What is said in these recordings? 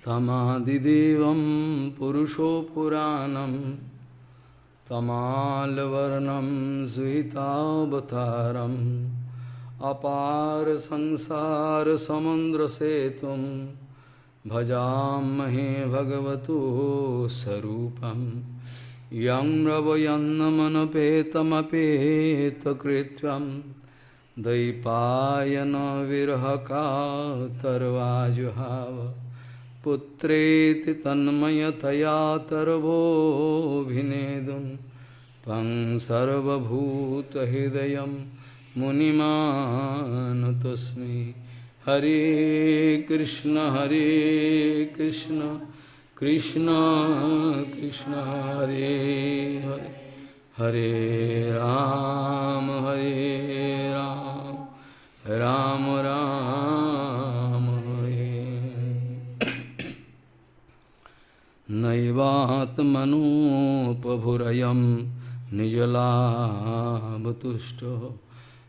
Tamadidevam Purusho Puranam Tamalvarnam Zuhitavataram Apar Sansara Samandra Setum Bhajamahe Bhagavato Sarupam Yam Ravayannamanapeta Kritvam Daipayana Virhaka Tarvajuhava Putreti Tanmayataya Tarvo Bhinedum Pang Sarva Bhuta Hidayam Munimanatosmi Hare Krishna Krishna Krishna Hare Hare Hare Ram Ram Ram Hare Naivatmano pabhurayam nijalabhatushto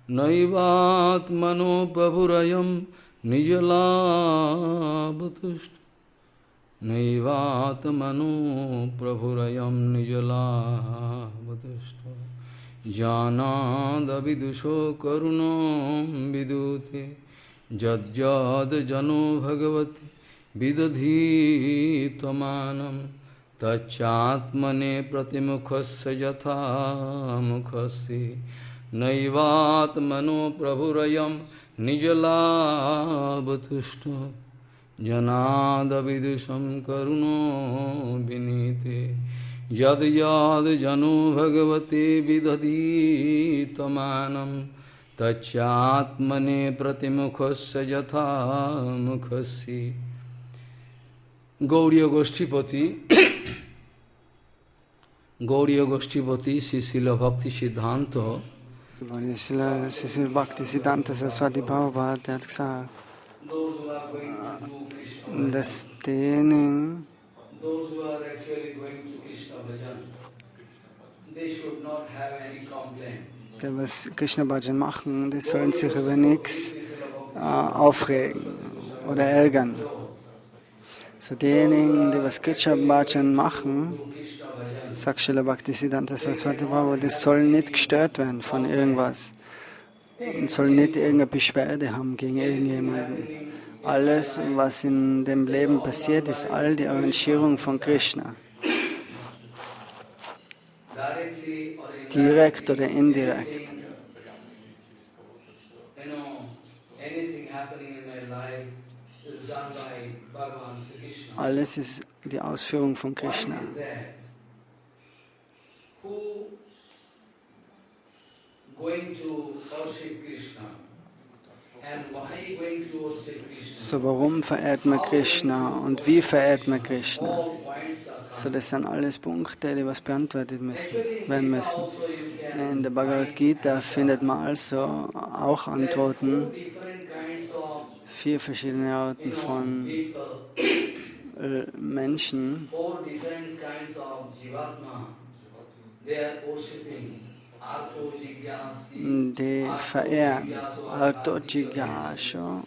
Naivatmano pabhurayam nijalabhatushto Naivatmano prabhurayam nijalabhatushto Janada vidusho karunam vidute Jajjad jano bhagavati vidadhi tvamanam Tachatmane pratimukhasya jatha mukhasya Naivatmano prabhurayam nijalabhatushto Janada vidusham karuno vinite Yad yad jano bhagavate vidadhi tvamanam Tachatmane pratimukhasya jatha mukhasya Gauriya Goshtipati Srila Bhakti Siddhanta Srila Bhakti Siddhanta Saraswati Prabhupada, der hat gesagt, dass denen, die was Krishna Bhajan machen, die sollen sich über nichts aufregen oder ärgern. So diejenigen, die was Krishna Bhajan machen, sagt Srila Bhakti Siddhanta Saraswati Prabhupada, die sollen nicht gestört werden von irgendwas und sollen nicht irgendeine Beschwerde haben gegen irgendjemanden. Alles, was in dem Leben passiert, ist all die Arrangierung von Krishna. Direkt oder indirekt. Alles ist die Ausführung von Krishna. So, warum verehrt man Krishna und wie verehrt man Krishna? So, das sind alles Punkte, die was beantwortet werden müssen. In der Bhagavad Gita findet man also auch Antworten, 4 verschiedene Arten von Menschen, die verehren Arto Jigyasha,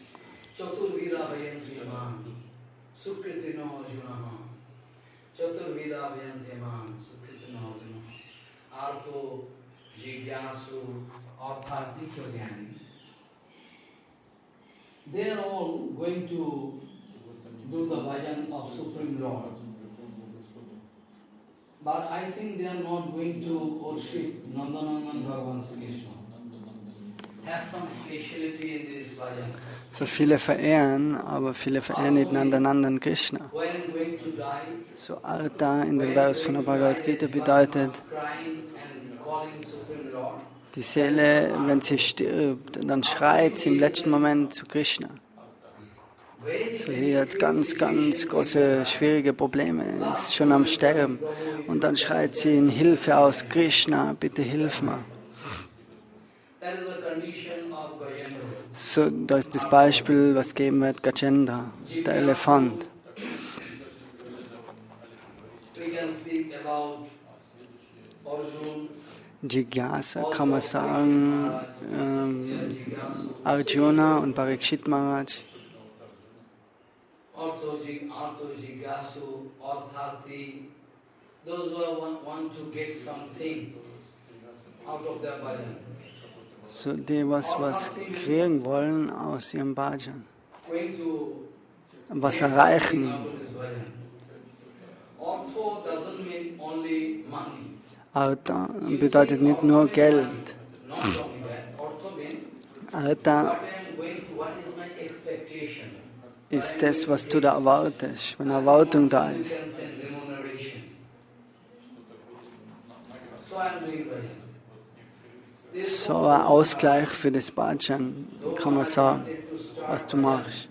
they are all going to do the bhajan of Supreme Lord. But I think they are not going to worship Nandanandan Bhagavan Sri Krishna. Has some speciality in this bhajan. So viele verehren, aber viele verehren nicht Nandanandan Krishna. So Artha in dem Vers von der Bhagavad Gita bedeutet, die Seele, wenn sie stirbt, dann schreit sie im letzten Moment zu Krishna. So hier hat ganz große, schwierige Probleme, ist schon am Sterben. Und dann schreit sie in Hilfe aus, Krishna, bitte hilf mir. So, da ist das Beispiel, was gegeben wird, Gajendra, der Elefant. Jigyasa kann man sagen, Arjuna und Parikshit Maharaj. So die, was kriegen wollen aus ihrem Bhajan, was erreichen. Artha bedeutet nicht nur Geld. Artha ist das, was du da erwartest, wenn Erwartung da ist. So ein Ausgleich für das Bhajan, kann man sagen, was du machst.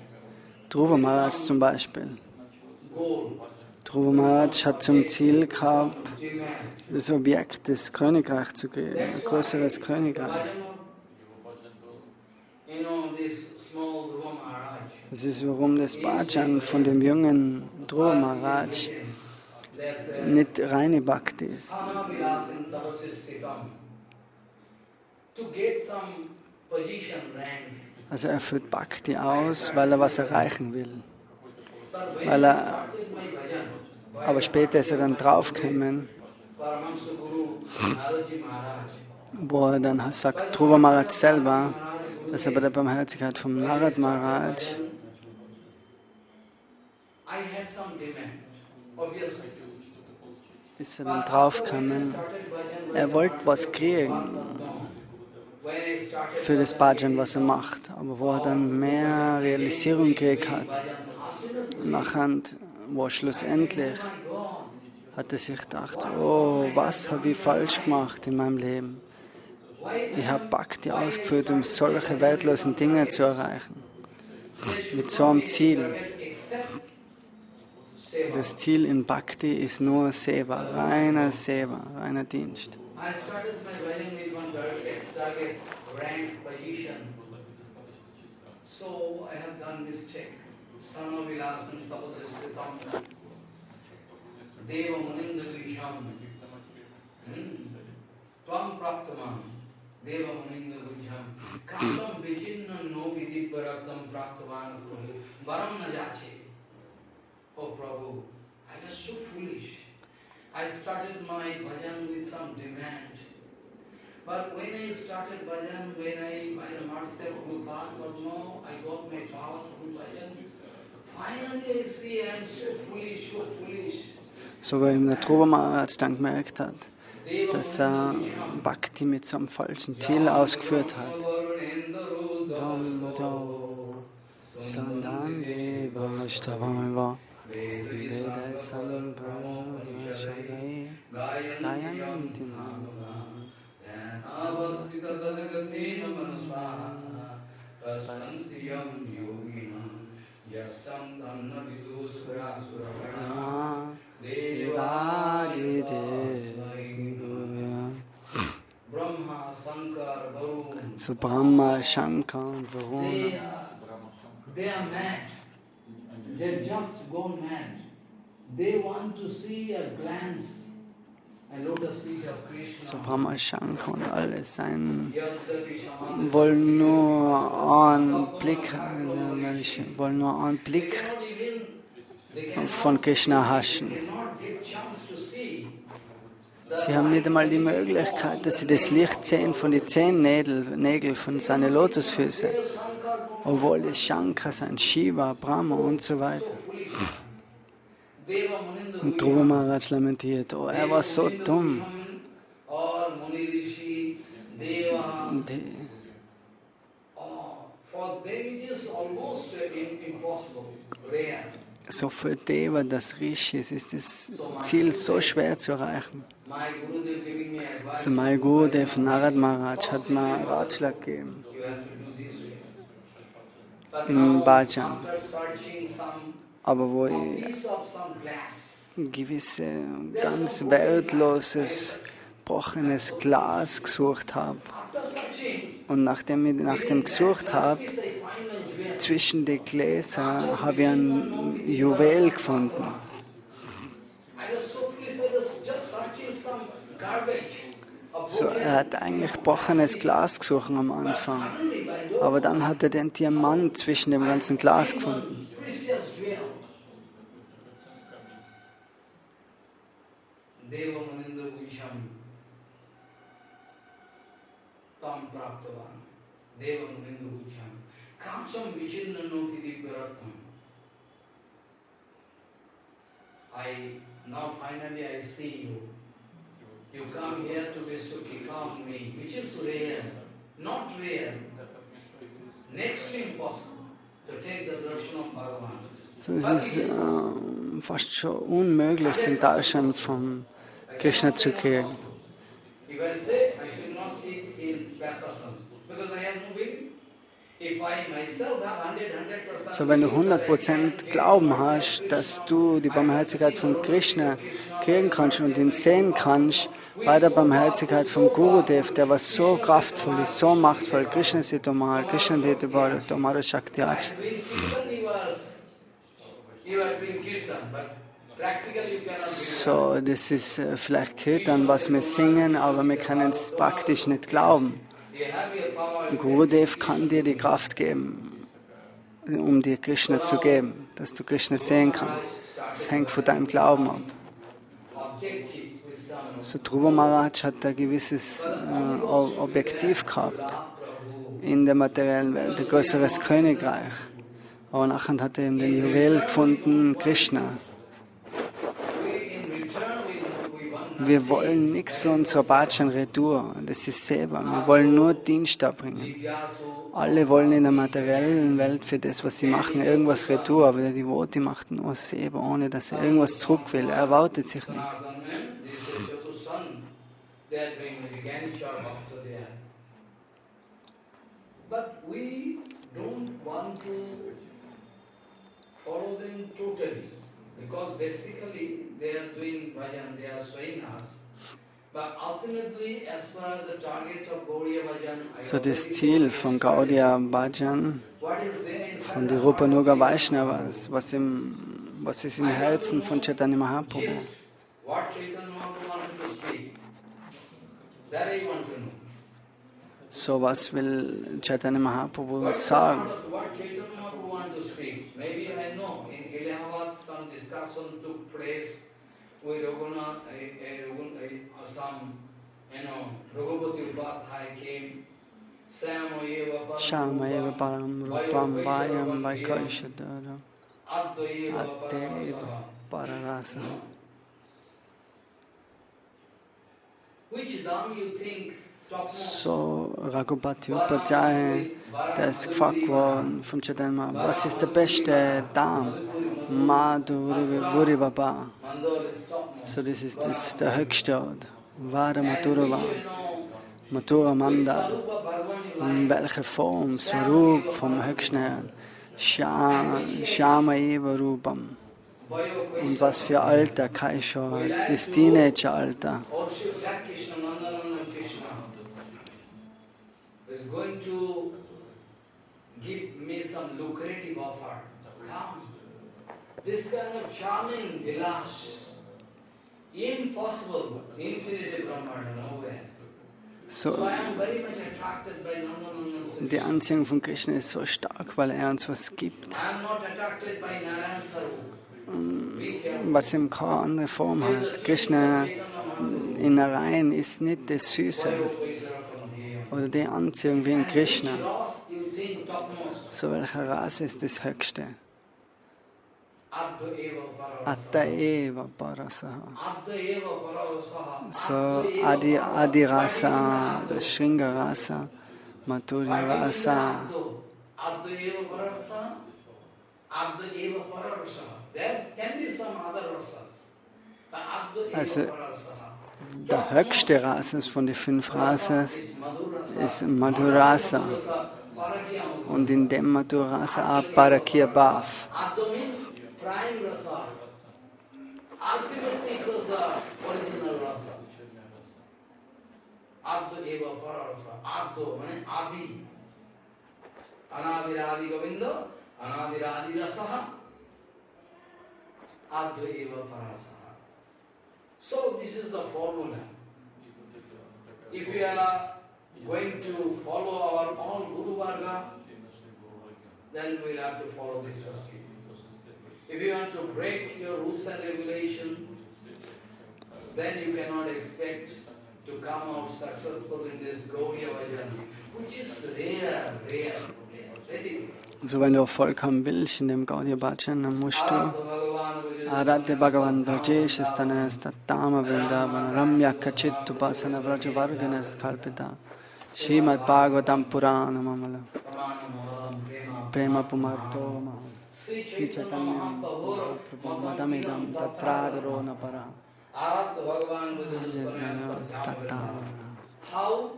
Dhruva Maharaj zum Beispiel. Dhruva Maharaj hat zum Ziel gehabt, das Objekt des Königreichs zu geben, ein größeres Königreich. Das ist, warum das Bhajan von dem jungen Dhruva Maharaj nicht reine Bhakti ist. Also er führt Bhakti aus, weil er was erreichen will. Aber später ist er dann draufgekommen, wo er dann sagt, Dhruva Maharaj selber, dass er bei der Barmherzigkeit von Narad Maharaj ist er dann draufgekommen, er wollte was kriegen für das Bhajan, was er macht, aber wo er dann mehr Realisierung gekriegt hat, nachher, wo schlussendlich hat er sich gedacht, oh, was habe ich falsch gemacht in meinem Leben? Ich habe Bhakti ausgeführt, um solche wertlosen Dinge zu erreichen. Mit so einem Ziel. Das Ziel in Bhakti ist nur Seva, reiner Dienst. So I have done mistake. Samavilasam tapasasthitam deva munindagujham tvam praptaman deva munindagujham kasam vichinna nogi dibbaraktam praptavan prabhu varam na jache. Oh Prabhu, I was so foolish. I started my bhajan with some demand. But when I started bhajan, when I master Guru Path, but no, I got my power through bhajan. Finally I see I am so foolish, so foolish. So weil der Dhruva Maharaj dann gemerkt hat, dass er Bhakti mit so einem falschen Ziel ausgeführt hat. So Brahma, Shankar und Varuna. They are mad. They have just gone mad. They want to see a glance. So Brahma, Shankar und alle sein wollen nur einen Blick von Krishna haschen. Sie haben nicht einmal die Möglichkeit, dass sie das Licht sehen von den 10 Nägeln von seinen Lotusfüßen, obwohl es Shankar sein, Shiva, Brahma und so weiter. Und Dhruva Maharaj lamentiert, oh, er war so dumm. So für Deva, das Rishis, ist das Ziel so schwer zu erreichen. So mein Gurudev Narad Maharaj hat mir einen Ratschlag gegeben im Bhajan. Aber wo ich gewisse ganz wertloses, gebrochenes Glas gesucht habe. Und nachdem ich nach dem gesucht habe, zwischen den Gläsern habe ich ein Juwel gefunden. So, er hat eigentlich gebrochenes Glas gesucht am Anfang. Aber dann hat er den Diamant zwischen dem ganzen Glas gefunden. Deva Muninda Ujham Tam Praptavan. Deva Muninda Ujham. Kancham Vichinna no Pidiparatam. Now finally I see you. You come here to be Sukhi, calm me, which is rare, not rare, next to impossible to take the darshan of Bhagavan. So es ist fast schon unmöglich, den Darshan von Krishna zu kriegen. If I say I should not sit in Vastraharan because I have no belief. If I myself have 100%. So, wenn du 100% Glauben hast, dass du die Barmherzigkeit von Krishna kriegen kannst und ihn sehen kannst, bei der Barmherzigkeit vom Gurudev, der was so kraftvoll ist, so machtvoll, Krishna Sitomal, Krishna Detabar, Tomara Shaktiach. So, das ist vielleicht Kirtan, was wir singen, aber wir können es praktisch nicht glauben. Gurudev kann dir die Kraft geben, um dir Krishna zu geben, dass du Krishna sehen kannst. Das hängt von deinem Glauben ab. So Dhruva Maharaj hat ein gewisses Objektiv gehabt in der materiellen Welt, ein größeres Königreich. Aber nachher hat er eben den Juwel gefunden, Krishna. Wir wollen nichts für unsere Bhajan Retour, das ist selber. Wir wollen nur Dienst erbringen. Alle wollen in der materiellen Welt für das, was sie machen, irgendwas Retour, aber der Devotee macht nur selber, ohne dass er irgendwas zurück will. Er erwartet sich nichts. But we don't want to follow them totally. Because basically they are doing bhajan, they are showing us. But ultimately, as per the target of Gaudiya Bhajan, so das Ziel von Gaudiya Bhajan, von den Raganuga Vaishnavas, was ist im Herzen von Chaitanya Mahaprabhu? So was will Chaitanya Mahaprabhu sagen? Some discussion took place with Ragupati Bhakta came. Shama eva param rupam vayam vaikaishadara Adeva pararasa. Which dham you think? So Raghupati Upadhyaya, der ist gefragt worden von Chaitanya, was ist der beste Dham? Madhurivaba. So das ist der höchste Ort. Vada Mathurava. Mathura Mandal. In welcher Form? Swarup vom höchsten Herrn. Shama Eva Rupam. Und was für Alter? Kaishor, das Teenager-Alter. Is going to give me some lucrative offer. Come. This kind of charming vilas, impossible, infinity Brahmana, nowhere. So, I am very much attracted by Nandanandan. Die Anziehung von Krishna ist so stark, weil er uns was gibt, I am not attracted by Narayan Sarup. was ihm keine andere Form hat. Krishna in Narayan ist nicht das Süße oder die Anziehung wie in Krishna. So welcher Rasas ist das Höchste? Atta eva parasaha. So Adi Rasa, das Shringa Rasa, Madhurya Rasa. Also der höchste Rasas von den 5 Rasas ist Madhurasa. Und in dem Madhurasa Parakya Bhav. Anadiradi Govinda, Anadiradi Rasaha, Adva Eva Parasaha. So this is the formula. If you are going to follow our all Guru Varga, then we will have to follow this recipe. If you want to break your rules and regulations, then you cannot expect to come out successful in this Gaudiya Bhajan, which is rare, very rare. So, wenn du vollkommen willst in dem Gaudiya Bhajan, dann musst du Aradya Bhagavan Vrajesh Stanas Tattama Vrindavana Ramya Kachit Upasana Vrajavarganas Kalpita Srimad Bhagavatam Purana Mamala Prema Pumarto Maham Sri Chaitanya Madamidam Tatradaro Napara How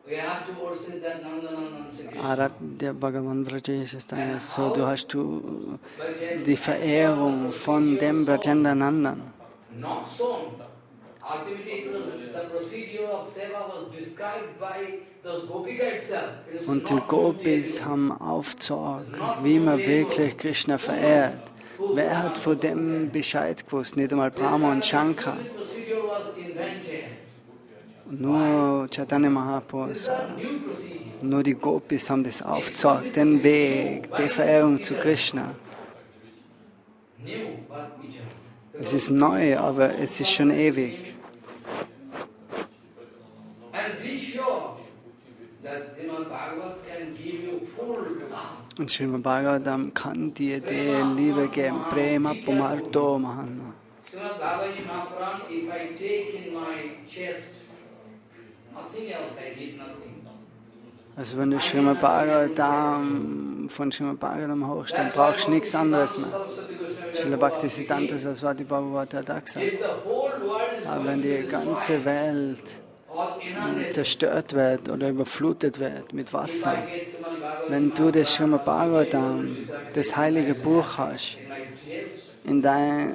we have to worship that Nandanandan Sri Krishna. Aradya Bhagavan Vrajesh Stanas. So, du hast die Verehrung von dem Brajendra Nandan. Not so. Ultimately, it was the procedure of seva was described by those Gopika itself. Und die Gopis haben aufgezeigt, wie man wirklich Krishna verehrt. Wer hat von dem Bescheid gewusst? Nicht einmal Brahma und Shankar. Nur Chaitanya Mahaprabhu, nur die Gopis haben das aufgezeigt, den Weg, die Verehrung zu Krishna. Es ist neu, aber es ist schon ewig. Und Srimad Bhagavatam kann dir die Liebe geben. Prema Pumarto Mahan. Also wenn du Srimad Bhagavatam von Srimad Bhagavatam hochst, dann brauchst du nichts anderes mehr. Srila Bhaktisiddhanta Saraswati Prabhupada hat auch gesagt. Aber wenn die ganze Welt zerstört wird oder überflutet wird mit Wasser, wenn du das Srimad Bhagavatam, das heilige Buch hast,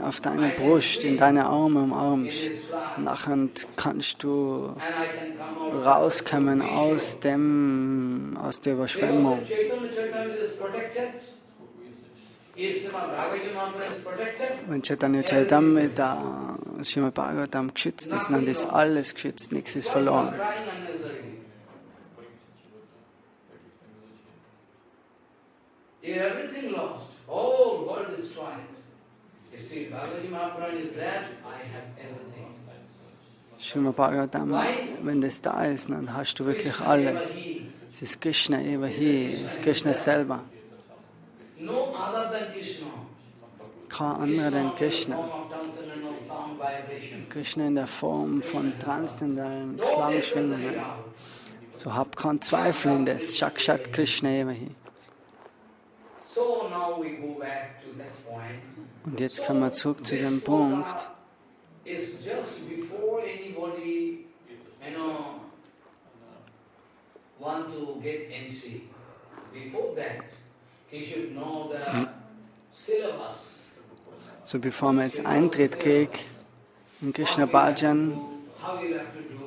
auf deiner Brust, in deine Arme umarmst, nachher kannst du rauskommen aus der Überschwemmung. Wenn Chaitanya Charitamrita Srimad Bhagavatam geschützt ist, dann ist alles geschützt, nichts ist verloren. Everything lost, whole world destroyed. You see, Bhagavad Mahaprabhu is there, I have everything. Srimad Bhagavatam, wenn das da ist, dann hast du wirklich alles. Es ist Krishna Eva Hi, es ist Krishna selber. No other than Krishna. Kein anderer denn Krishna. Krishna in der Form von transzendentalen Klangschwingungen. So hab keinen Zweifel in das. Shakshat Krishna Eva Hi. Und jetzt kommen wir zurück zu dem Punkt. So bevor man jetzt Eintritt kriegt in Krishna Bhajan,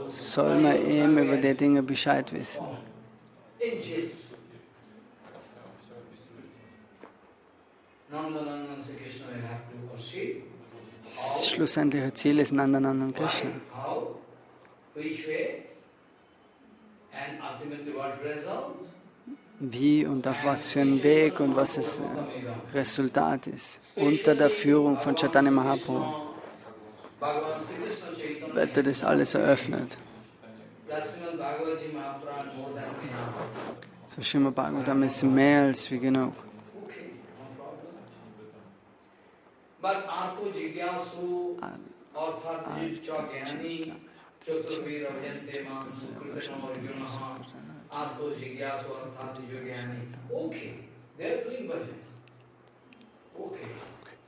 soll man eben über die Dinge Bescheid wissen. Das schlussendliche Ziel ist Nandanandan Krishna. Wie und auf was für einen Weg und was das Resultat ist. Unter der Führung von Chaitanya Mahaprabhu wird das alles eröffnet. So Srimad Bhagavatam ist mehr als wie genug.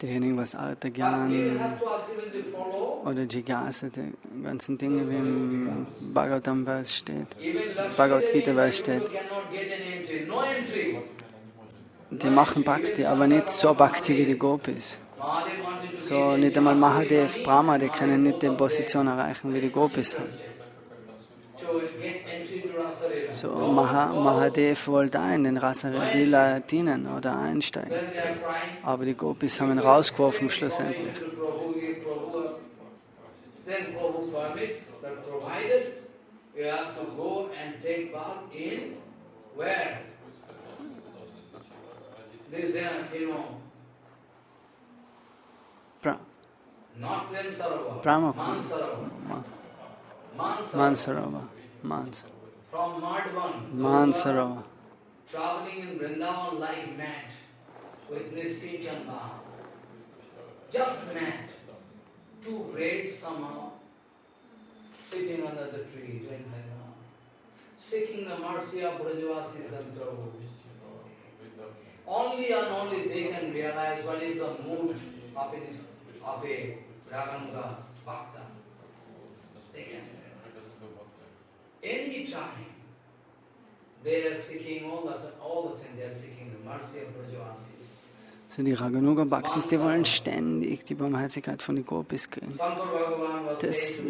Diejenigen, was Artha Gyan oder Jigyasa, die ganzen Dinge, wie im Bhagavatam-Vers steht, Bhagavad Gita-Vers steht, die machen Bhakti, aber nicht so Bhakti wie die Gopis. So nicht einmal Mahadev, Brahma, die können nicht die Position erreichen, wie die Gopis haben. So Mahadev wollte in den Rasas Lila dienen oder einsteigen. Aber die Gopis haben ihn rausgeworfen schlussendlich. Not Prem Sarovar. Brahmakund. Mansarovar. Mans. From Madhvan. Mansarovar. Traveling in Vrindavan like mad with Niskinchan Bhav. Just mad. Too great somehow. Sitting under the tree, doing Harinam. Seeking the mercy of Brajavasis and Prabhu. Only and only they can realize what is the mood of a Raganuga Bhakta. They can realize. Any time they are seeking all the time they are seeking the mercy of Brajavasis. So die Raganuga Bhaktis, die wollen ständig die Barmherzigkeit von den Gopis kriegen. Das ist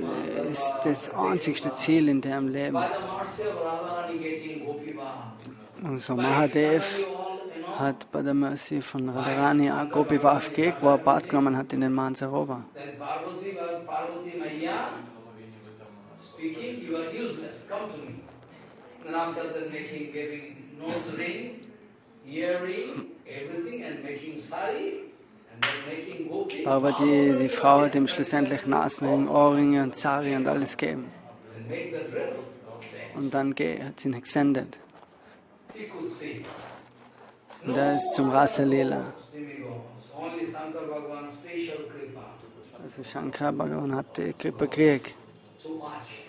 das einzigste Ziel in deren Leben. Und so Mahadev hat bei der Mercy von Radharani auch Gopi Bhav gekriegt, wo er Part genommen hat in den Mansarovar. Speaking, you are useless, come to me. And after that giving nose ring, earring, everything, and making sari, and then making gopi. Aber die Frau hat ihm schlussendlich Nasenring, Ohrringe und Sari und alles gegeben. And make the dress. Und dann hat sie ihn gesendet. He could see. Und er ist zum Rasa Lila. Only Shankar Bhagavan's special kripa. Also Shankar Bhagavan hat die Kripa gekriegt To watch.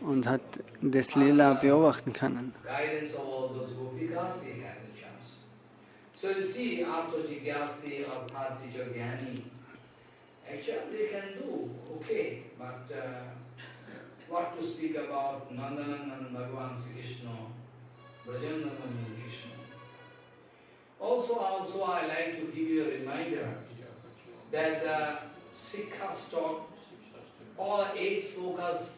und hat das Lila beobachten können. Guidance of all those gopikas, he had the chance. So you see, after Jigyasi or Jnani, actually they can do, okay, but what to speak about Nandanandan Bhagavan Sri Krishna, Brajanandan Krishna. Also I like to give you a reminder that Sikhas taught all 8 slokas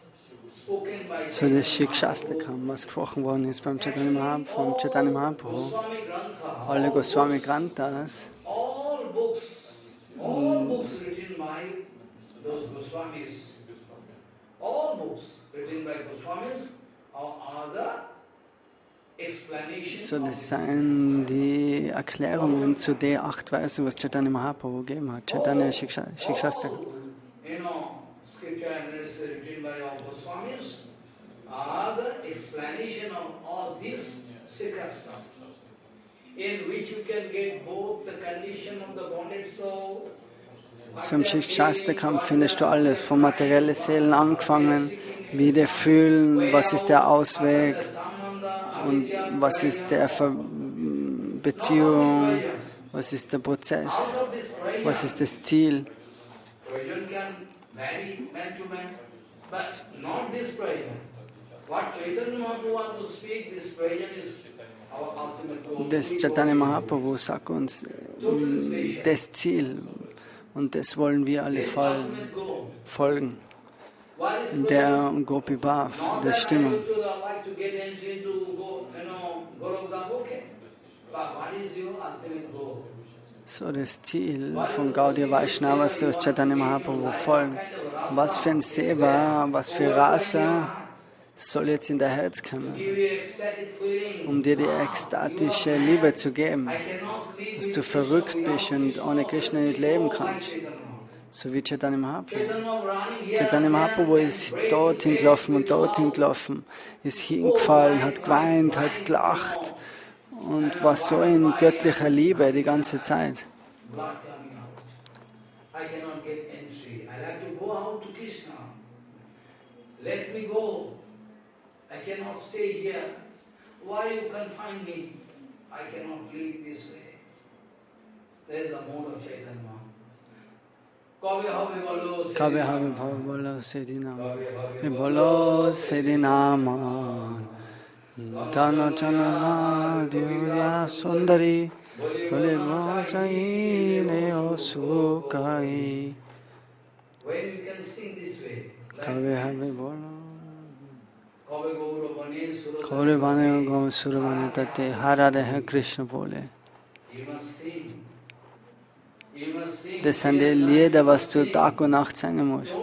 spoken by So das Shikshastakam, was gesprochen worden ist vom Chaitanya Mahaprabhu, Goswami Grantha, alle Goswami Granthas, all books written by those Goswamis, all books written by Goswamis are the explanations so of das this. seien die Erklärungen zu den 8 Versen, was Chaitanya Mahaprabhu gegeben hat. Chaitanya Shikshastakam. Scripture and literature written by all Goswamis are the explanation of all these Sikhastas, in which you can get both the condition of the bonded soul. So im Shikshastakam findest du alles, von materiellen Seelen angefangen, wie die fühlen, was ist der Ausweg und was ist der Beziehung, was ist der Prozess, was ist das Ziel. Provision can vary man to man, but not this provision. What Chaitanya Mahaprabhu wants to speak, this provision is our ultimate goal. Das Chaitanya Mahaprabhu sagt uns das Ziel und das wollen wir alle folgen. Der Gopi Bhav, der Stimmung. So das Ziel von Gaudiya Vaishnavas durch Chaitanya Mahaprabhu folgen. Was für ein Seva, was für Rasa soll jetzt in dein Herz kommen, um dir die ekstatische Liebe zu geben, dass du verrückt bist und ohne Krishna nicht leben kannst. So wie Chaitanya Mahaprabhu. Chaitanya Mahaprabhu ist dorthin gelaufen, ist hingefallen, hat geweint, hat gelacht und war so in göttlicher Liebe die ganze Zeit. Kabe habe bolo sedinaman Dana Chanana Divya Sundari Bole Bhajai Neo Sukai. Kabe habe bolo Kabe Bane Go Surabane Tate Harade Hai Krishna Bole. Das sind die Lieder, was du Tag und Nacht singen musst.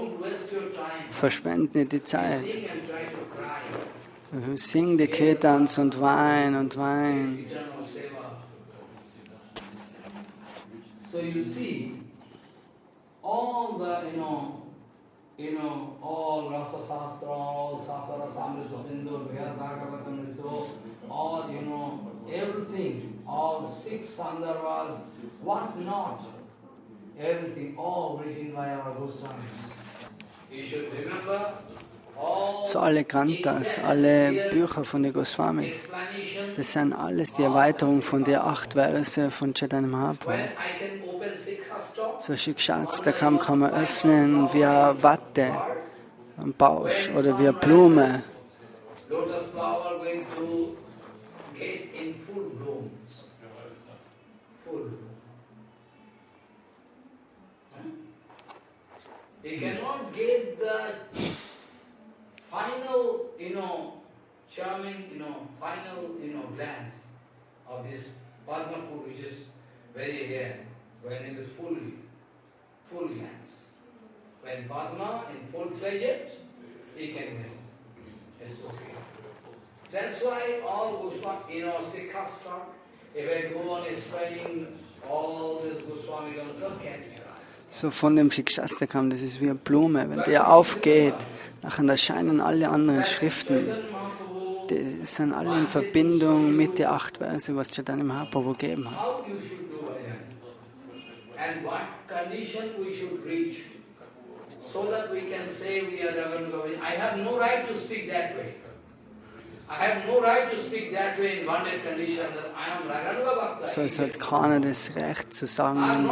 Verschwend nicht die Zeit. Sing die Kirtans und wein und wein. So you see, all all the, all Rasas, all Sasara, Samrita, Sindhu, Bhagavatam, all, everything, all 6 Sandarbhas, what not, everything, all written by our Goswamis. You should remember So alle Granthas, alle Bücher von den Goswamis, das sind alles die Erweiterung von den 8 Verse von Chaitanya Mahaprabhu. So Shikshastra kann man öffnen wie eine Watte, ein Bausch oder wie eine Blume. You cannot get the final, charming, final, glance of this Padma food, which is very rare, when it is full glance. When Padma in full-fledged, he can get it. It's okay. That's why all Goswami, Sikhastra, if I go on spreading all this Goswami Granthas, can be. So von dem Shikshastakam, das ist wie eine Blume. Wenn der aufgeht, dann erscheinen alle anderen Schriften. Die sind alle in Verbindung mit den 8 Verse, was Chaitanya Mahaprabhu gegeben hat. So es hat keiner das Recht zu sagen,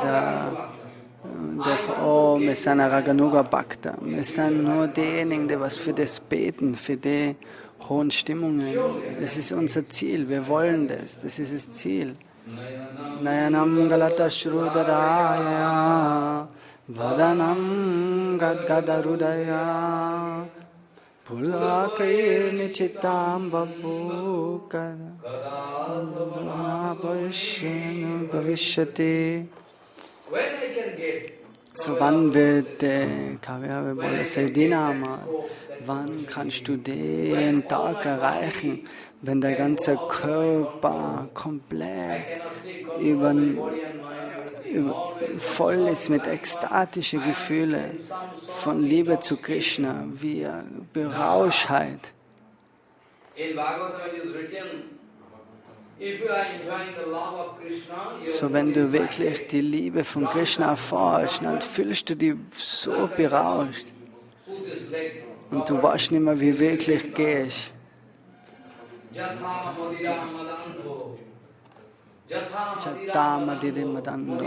oh, wir sind ein Raganuga Bhakta. Wir sind nur diejenigen, die was für das beten, für die hohen Stimmungen. Das ist unser Ziel. Wir wollen das. Das ist das Ziel. Nayanam galata shrudaraya vadanam gadgadarudaya pulvakair nichitam babukana bhavishyati. So wann wird wann kannst du den Tag erreichen, wenn der ganze Körper komplett voll ist mit ekstatischen Gefühlen von Liebe zu Krishna, wie Berauschheit. So wenn du wirklich die Liebe von Krishna erfährst, dann fühlst du dich so berauscht und du weißt nicht mehr, wie wirklich gehst. Jata Madhira Madando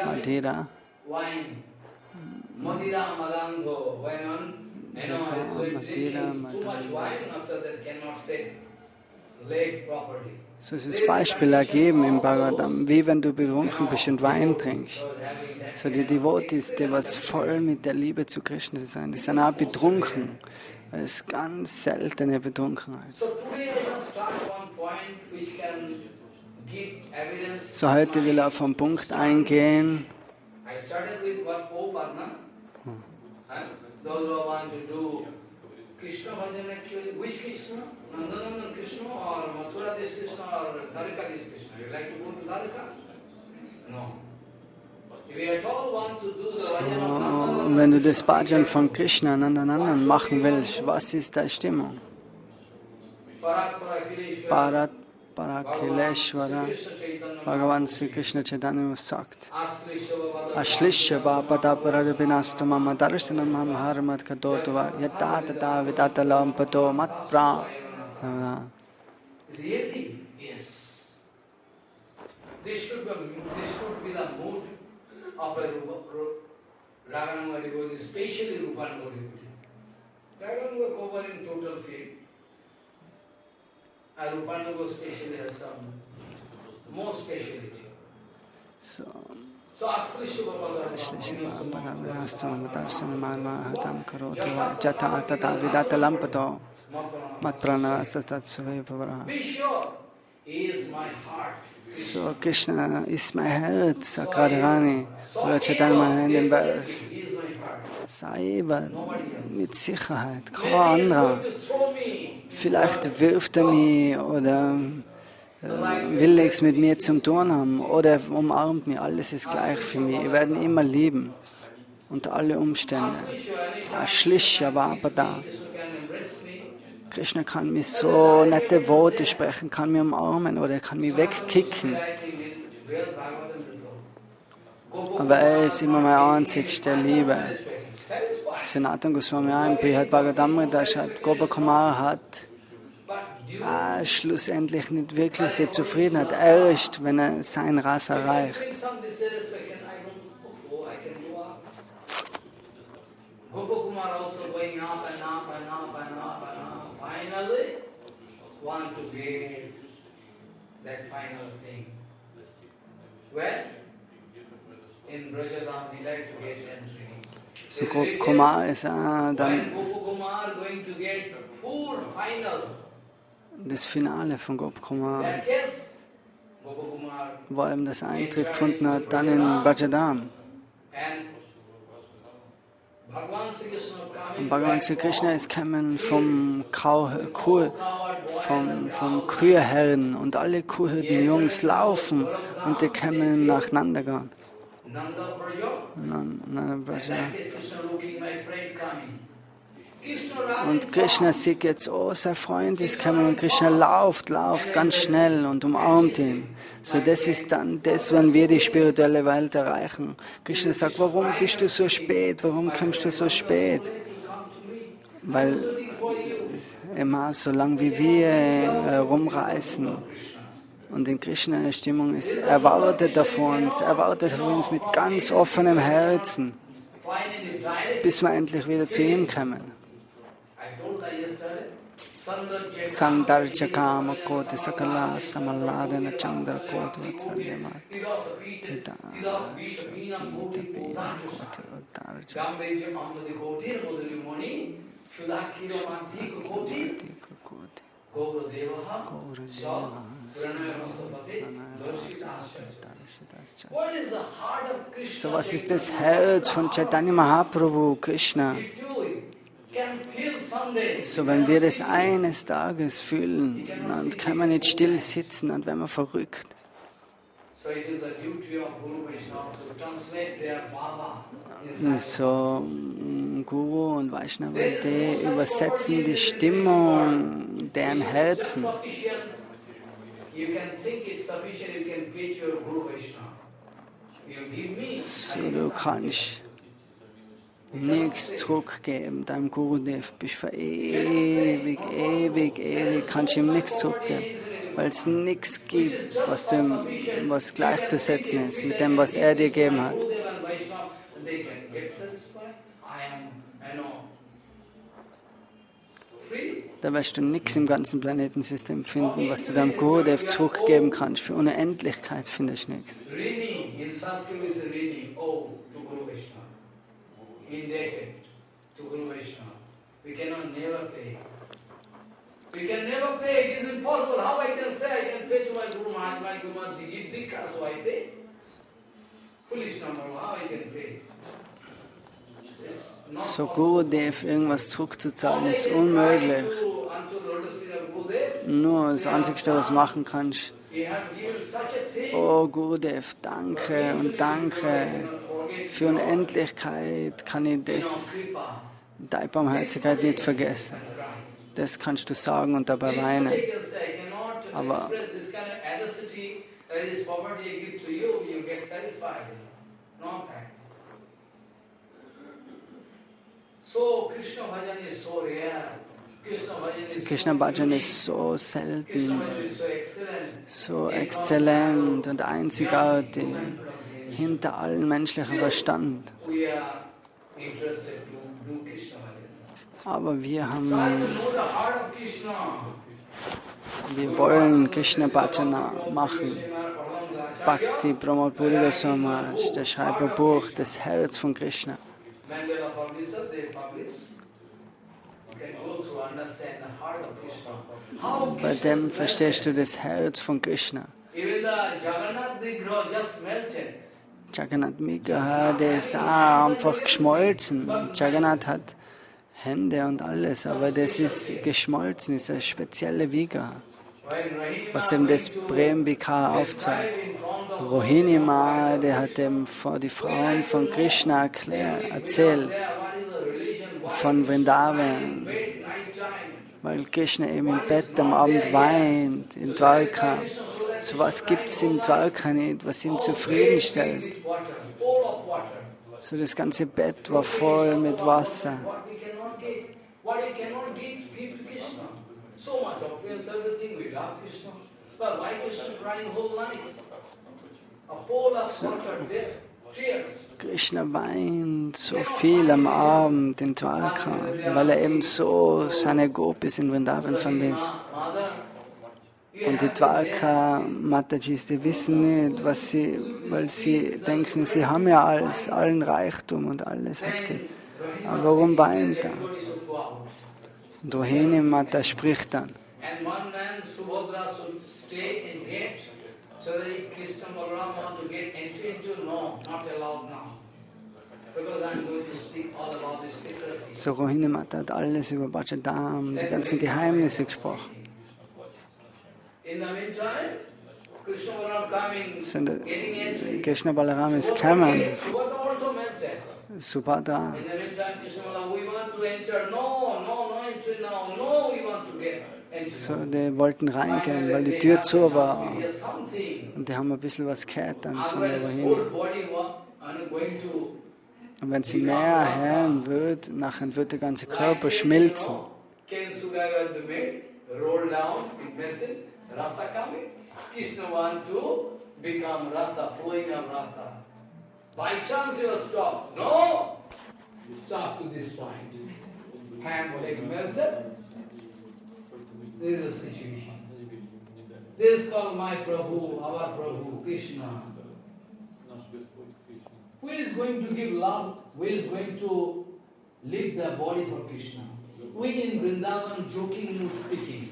Madhira So ist das Beispiel ergeben im Bhagavatam, wie wenn du betrunken bist und Wein trinkst. So die Devotees, die was voll mit der Liebe zu Krishna sind, die sind auch betrunken. Das ist ganz seltene Betrunkenheit. So heute will er auf einen Punkt eingehen. Krishna Bhajan actually, which Krishna? Nandanandan Krishna or Mathura Desh Krishna or Dwarka Desh Krishna? You like to go to Dwarka? No. If you at all want to do the Bhajan of Nandanandan, und wenn du das Bhajan von Krishna Nandanandan machen willst, was ist deine Stimmung? Parat Parakileshwara, Bhagavan Sri Krishna Chaitanya sagt, Ashlishya Bhapada Paradabhinastu Mama Darshanam Mam Harmat Kadotava Yatata Vidata Lampato Matpra. Really? Yes. This should be the mood of a Raganuga devotee, especially Rupanuga devotee. Raganuga cover in total field. Rupanuga especially has some more speciality. So Aslisha So Krishna ist mein Herz, sagt Radharani, oder Chaitanya in dem Vers. Sei mit Sicherheit, kein anderer. Vielleicht wirft er mich oder will nichts mit mir zu tun haben oder umarmt mich. Alles ist gleich für mich. Wir werden immer lieben. unter alle Umstände. Ashlishya Vapada. Krishna kann mir so nette Worte sprechen, kann mir umarmen oder er kann mich wegkicken. Aber er ist immer meine einzigste Liebe. Sanatana Goswami im Brihad Bhagavatamrita sagt, Gopakumar hat schlussendlich nicht wirklich die Zufriedenheit erst, wenn er sein Ras erreicht. Gopakumar also going up and up and up and up and up. Finally, want to get that final thing. Where? In Brajadam, he like to get entry. So Gopakumar ist dann Gopakumar going to get full final. Das Finale von Gopakumar, That case, Gopakumar wo er eben das Eintritt gefunden hat, dann in Brajadam. and Und Bhagavan Sri Krishna ist gekommen vom Küheherren und alle Kuhhirten-Jungs laufen und die kommen nacheinander gehen. Nanda Braja. Und Krishna sieht jetzt, oh, sein Freund ist gekommen und Krishna läuft ganz schnell und umarmt ihn. So, das ist dann das, wenn wir die spirituelle Welt erreichen. Krishna sagt, warum bist du so spät? Warum kommst du so spät? Weil immer so lange wie wir rumreisen und in Krishna-Stimmung ist, er wartet auf uns mit ganz offenem Herzen, bis wir endlich wieder zu ihm kommen. Sandarja Kama Koti Sakala Samaladana Chandra Koti Vatsalyamat Tita Shita Pina Koti Udarja Koti So, was ist das Herz von Chaitanya Mahaprabhu, Krishna? So, wenn wir das eines Tages fühlen, dann kann man nicht still sitzen und werden wir verrückt. So, Guru und Vaishnava, die übersetzen die Stimmung deren Herzen. So, du kannst nichts zurückgeben, deinem Gurudev bist für ewig, kannst ihm nichts zurückgeben, weil es nichts gibt, was gleichzusetzen ist mit dem, was er dir gegeben hat. Da wirst du nichts im ganzen Planetensystem finden, was du deinem Gurudev zurückgeben kannst. Für Unendlichkeit findest du nichts. Indebted to Guru Vaishnava. We cannot never pay. We can never pay. It is impossible. How I can say I can pay to my Guru Maharaj? My Guru Maharaj give Dikha, so I pay. Foolish number. How I can pay? So Gurudev irgendwas zurückzuzahlen ist unmöglich. Nur das Einzige, was du machen kannst, oh Gurudev, danke und danke. Für Unendlichkeit kann ich deine Barmherzigkeit nicht vergessen. Das kannst du sagen und dabei weinen. Aber Krishna Bhajan ist so selten, so exzellent und einzigartig. Hinter allen menschlichen Verstand. Aber wir wollen Krishna Bhajana machen. Bhakti Pramod Puri Goswami, der schreibt Buch, das Herz von Krishna. Bei dem verstehst du das Herz von Krishna. Jagannath Vigraha, der ist einfach geschmolzen. Jagannath hat Hände und alles, aber das ist geschmolzen, ist eine spezielle Vigraha, was dem das Prem Vigraha aufzeigt. Rohinima, der hat dem vor die Frauen von Krishna erzählt, von Vrindavan, weil Krishna eben im Bett am Abend weint, in Dwarka. So was gibt es im Dwarka nicht, was ihn zufriedenstellt. So das ganze Bett war voll mit Wasser. So, Krishna weint so viel am Abend in Dwarka, weil er eben so seine Gopis in Vrindavan vermisst. Und die Dwarka Matajis, die wissen nicht, weil sie denken, sie haben ja alles, allen Reichtum und alles abgegeben. Aber warum weint er? Und Rohini Mata spricht dann. So Rohini Mata hat alles über Bhajadam, die ganzen Geheimnisse gesprochen. So, Krishna Balaram ist gekommen. Subhadra. So, die wollten reingehen, weil die Tür zu war. Und die haben ein bisschen was gehört dann von der Rohini. Und wenn sie mehr hören wird, nachher wird der ganze Körper schmilzen. Rasa coming, Krishna want to become rasa, flowing of rasa. By chance you are stopped. No! So up to this point, hand leg melted. This is the situation. This is called my Prabhu, our Prabhu, Krishna. Who is going to give love? Who is going to leave the body for Krishna? We in Vrindavan joking mood speaking.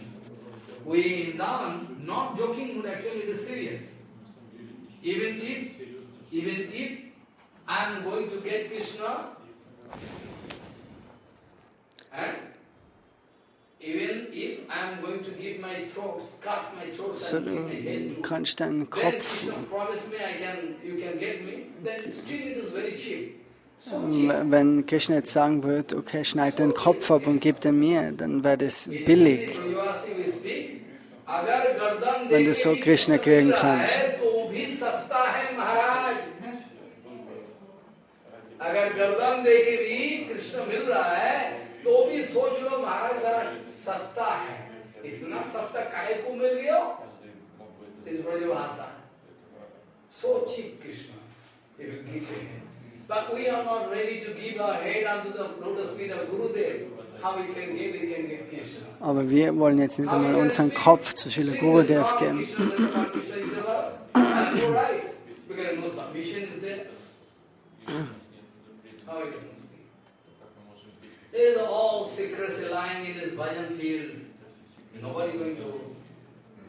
We in Vrindavan, not joking mood, actually it is serious. Even if I am going to get Krishna, and even if I am going to give my throat, cut my throat and give my head to, then Krishna promise me you can get me, then still it is very cheap. Wenn Krishna jetzt sagen würde, okay, schneid den Kopf ab und gib den mir, dann wäre das billig. Wenn du so Krishna kriegen kannst. So cheap Krishna, if you give him. But we are not ready to give our head unto the lotus feet of Gurudev. How we can give Krishna? Aber wir wollen jetzt nicht einmal unseren Kopf zu Srila Gurudev geben. There is all secrecy lying in this bhajan field. Nobody going to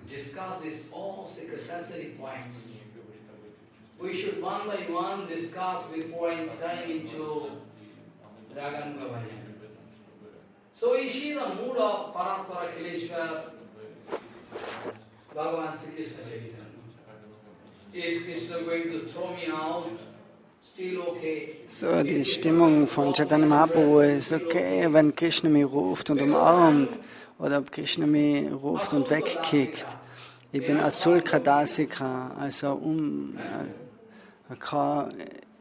discuss this all secret sensitive points. We should one by one discuss before entering into Raganuga Bhakta. So we see the mood of Parampara Kileshwar, Bhagavan Sri Krishna Chaitanya. Is Krishna going to throw me out? Still okay. So, die Stimmung von Chaitanya Mahaprabhu ist okay, wenn Krishna mich ruft und umarmt, oder ob Krishna mich ruft und wegkickt. Ich bin Asulka Dasika, also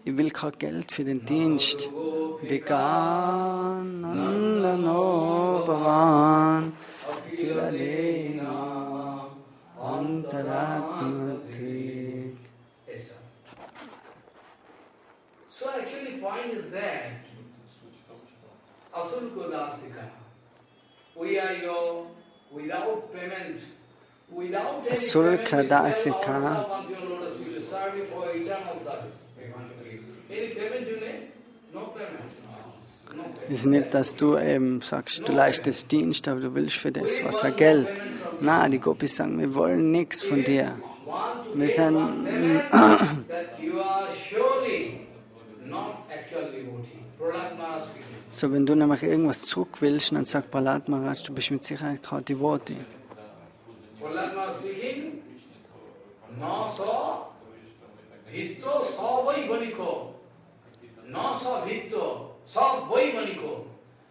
ich will kein Geld für den Dienst. Vikanandano Bhavan Kilalena Antaratmatik. So actually point is that Asulka Dasika, we are your without payment. Asulka Dasika ist nicht, dass du eben sagst, du leistest Dienst, aber du willst für das Wasser Geld. Nein, die Gopis sagen, wir wollen nichts von dir. Wir sind so, wenn du nämlich irgendwas zurück willst, dann sagt Prahlad Maharaj, du bist mit Sicherheit kein Devotee. Hitto savai baniko. No sa hitto, savai baniko.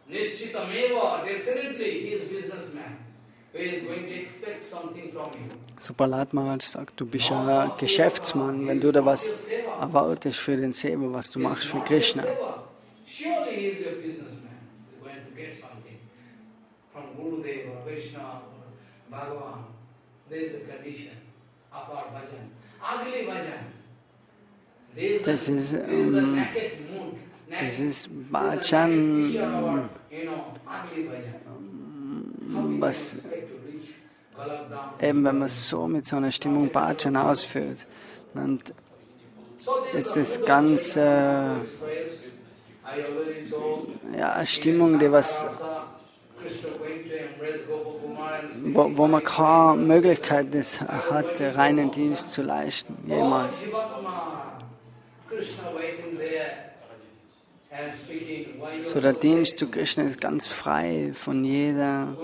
Nishchitameva, definitely he is businessman. He is going to expect something from you. So Prahlad Maharaj sagt, du bist ja Geschäftsmann, wenn du da was erwartest für den Seva, was du machst für Krishna. Surely he is a businessman. He is going to get something from Gurudev or Krishna or Bhagavan. There is a condition of our bhajan. Ugly bhajan. Das ist, naked mood. das ist Bhajan, was eben, wenn man so mit so einer Stimmung Bhajan ausführt, dann ist das ganz eine Stimmung, die was, wo man keine Möglichkeit hat, reinen Dienst zu leisten, jemals. So der Dienst zu Krishna ist ganz frei von jedem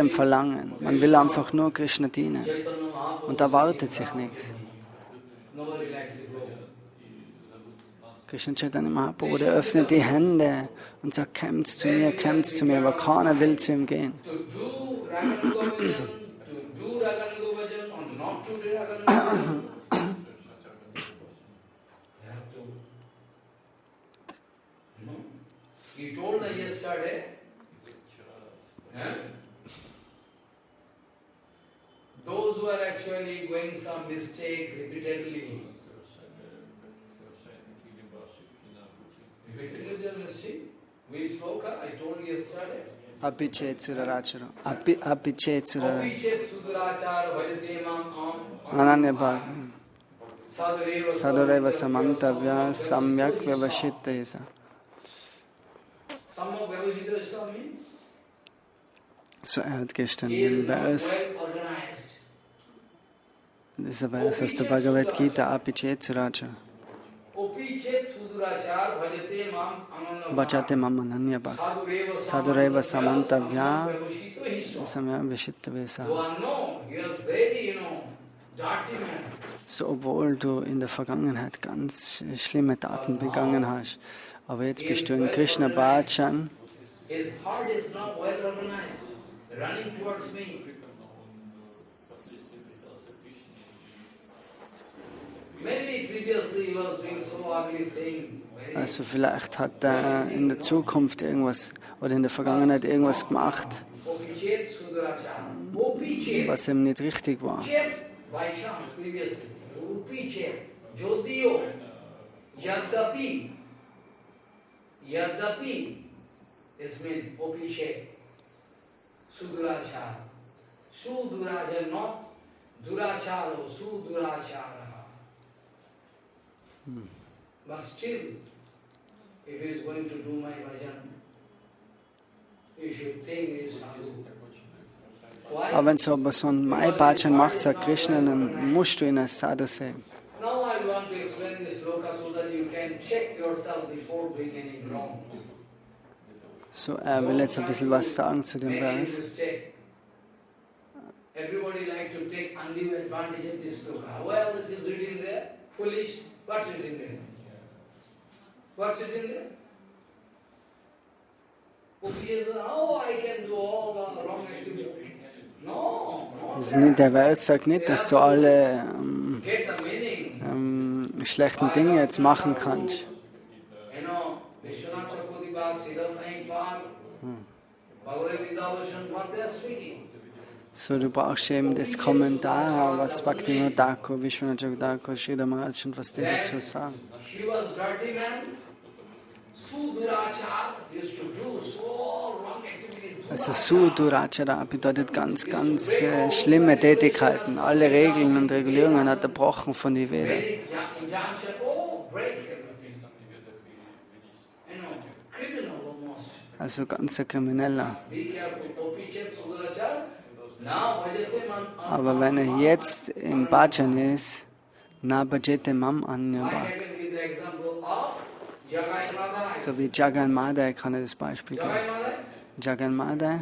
Verlangen. Man will einfach nur Krishna dienen und erwartet sich nichts. Krishna Chaitanya Mahaprabhu, der öffnet die Hände und sagt, kämmt zu mir, aber keiner will zu ihm gehen. You told her yesterday, those who are actually going some mistake repeatedly, mistake, we spoke, I told you yesterday. Abhichet Sudharachara. Ananya Bhag. Sadureva Samantavya Samyak Vyavashitayasa. So, hat gestern den Vers, dieser Vers aus der Bhagavad Gita, Apichet Sudharachara. Bhajate mam ananya bhak. Sadureva samantavya samya vishittavesa. So, obwohl du in der Vergangenheit ganz schlimme Taten begangen hast, aber jetzt bist du in Krishna Bhajan. Also vielleicht hat er in der Zukunft irgendwas oder in der Vergangenheit irgendwas gemacht, was ihm nicht richtig war. Yadapi is mean opichet, sudurachara. Sudurachara, not duracharo, sudurachara. But still, if he is going to do my bhajan, you should think he is sadhu. Aber wenn so ein Mai-Bhajan macht, sagt Krishna, dann musst du ihn als Sadhu sehen. Now I want to explain this sloka so that you can check yourself before doing anything wrong. So, will jetzt ein bisschen was sagen zu dem Vers. Everybody like to take undue advantage of this sloka. Well, it is written there, foolish, what's written there? What's written there? Oh, I can do all the wrong activities. No, Der Vers sagt nicht, dass du alle schlechten Dinge jetzt machen kannst. So, du brauchst eben das Kommentar, was Bhaktivinoda Thakur, Vishwanath Thakur, Sridhar Maharaj und was die dazu sagen. Also Sudurachara bedeutet ganz, ganz schlimme Tätigkeiten. Alle Regeln und Regulierungen hat er gebrochen von den Vedas. Also ganz ein Krimineller. Aber wenn er jetzt im Bhajan ist, na bhajete mam anya bhak. So wie Jagan Madai kann er das Beispiel geben. Jagan Madai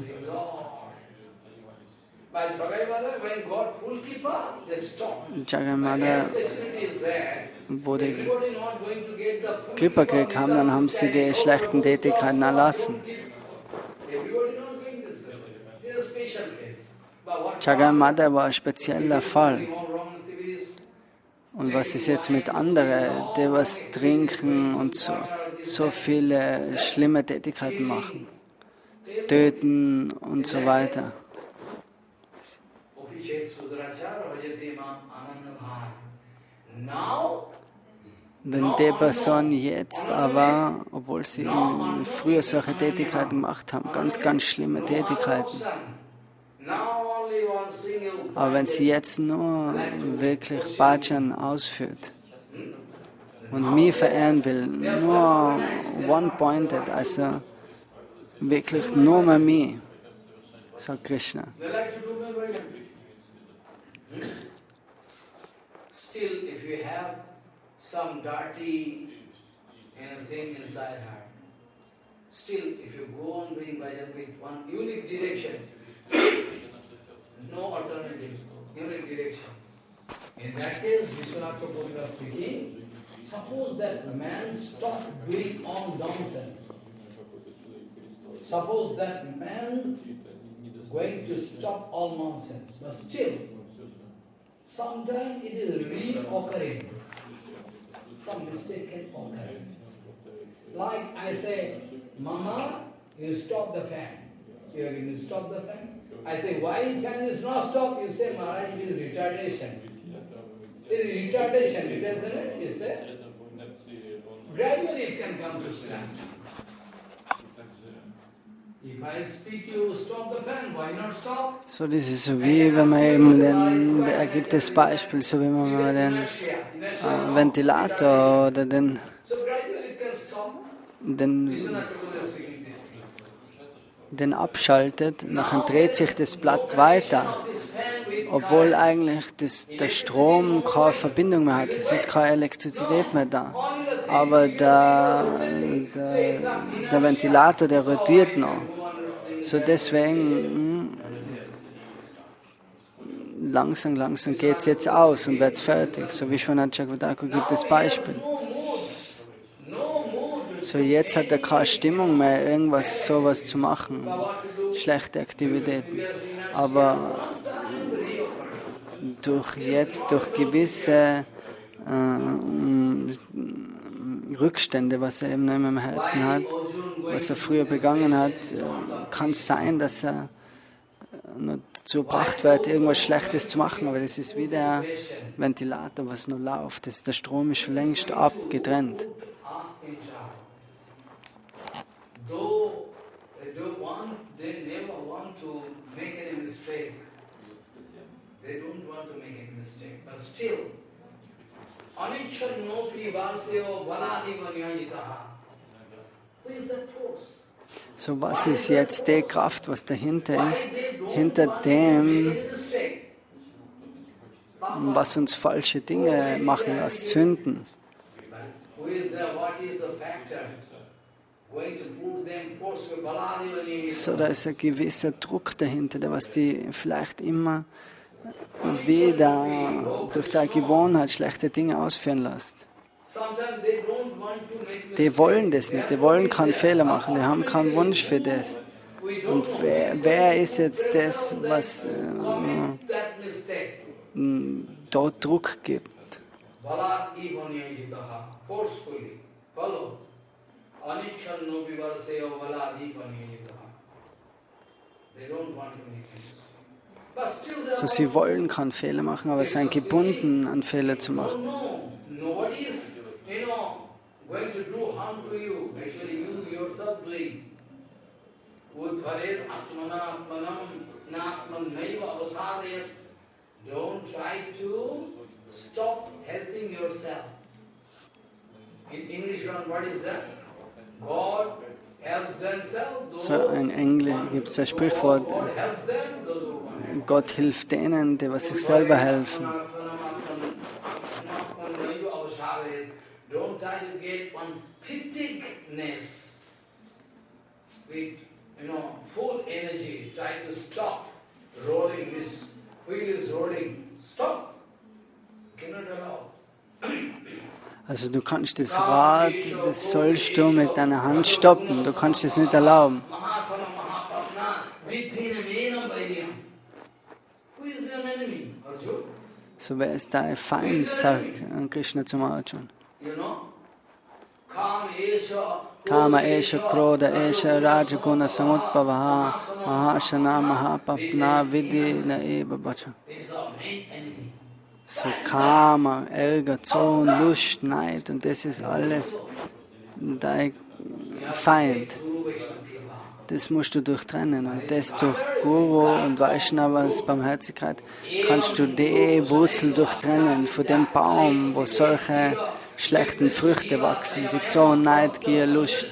Jagannath, wo die Kripa gekriegt haben, dann haben sie die schlechten Tätigkeiten erlassen. Jagannath war ein spezieller Fall. Und was ist jetzt mit anderen, die was trinken und so viele schlimme Tätigkeiten machen? Töten und so weiter. Wenn die Person jetzt aber, obwohl sie früher solche Tätigkeiten gemacht haben, ganz, ganz schlimme Tätigkeiten, aber wenn sie jetzt nur wirklich Bhajan ausführt und mich verehren will, nur one-pointed, also wirklich nur mal mich, sagt Krishna. Still, if you have some dirty thing inside her, still, if you go on doing bhajan with one unique direction, no alternative, unique direction. In that case, Vishwanath Chakravarti was speaking, suppose that man stopped doing all nonsense. Suppose that man is going to stop all nonsense, but still, sometimes it is reoccurring. Some mistake can occur. Like I say, Mama, you stop the fan. You are going to stop the fan. I say, why fan is not stop? You say, Maharaj, it is retardation. It is retardation, isn't it? You say. Gradually it can come to stand. If I speak, you stop the fan. Why not stop? So, das ist so wie, wenn man eben er gibt das Beispiel, so wie man mal den Ventilator oder den abschaltet, dann dreht sich das Blatt weiter, obwohl eigentlich der Strom keine Verbindung mehr hat, es ist keine Elektrizität mehr da. Aber der Ventilator, der rotiert noch. So deswegen langsam geht es jetzt aus und wird es fertig. So wie Vishwanath Chakravarti gibt das Beispiel. So jetzt hat er keine Stimmung mehr, sowas zu machen, schlechte Aktivitäten. Aber durch gewisse Rückstände, was er eben noch im Herzen hat, was er früher begangen hat, kann es sein, dass er dazu gebracht wird, irgendwas Schlechtes zu machen. Aber das ist wie der Ventilator, was nur läuft. Der Strom ist schon längst abgetrennt. So, was ist jetzt die Kraft, was dahinter ist, hinter dem, was uns falsche Dinge machen lässt, Sünden? So, da ist ein gewisser Druck dahinter, der was die vielleicht immer wieder durch die Gewohnheit schlechte Dinge ausführen lässt. Die wollen das nicht, die wollen keinen Fehler machen, die haben keinen Wunsch für das. Und wer ist jetzt das, was dort Druck gibt? So, sie wollen keinen Fehler machen, aber sind gebunden, einen Fehler zu machen. Don't try to stop helping yourself. In English, what is that? God helps themselves. So, in Englisch gibt es ein Sprichwort, Gott hilft denen, die was sich selber helfen. Don't try to get one piticness with, full energy. Try to stop rolling, this wheel is rolling. Stop. Cannot allow. Also du kannst das Rad, das sollst du mit deiner Hand stoppen. Du kannst es nicht erlauben. So, wer ist dein Feind, sagt Krishna zum Arjuna. Kama esha kroda esha rajaguna samutpavaha mahashana mahapapna vidhi na eva bacha. So Karma, Ärger, Zorn, Lust, Neid und das ist alles dein Feind. Das musst du durchtrennen und das durch Guru und Vaishnavas Barmherzigkeit kannst du die Wurzel durchtrennen von dem Baum, wo solche schlechten Früchte wachsen, wie Zorn, Neid, Gier, Lust.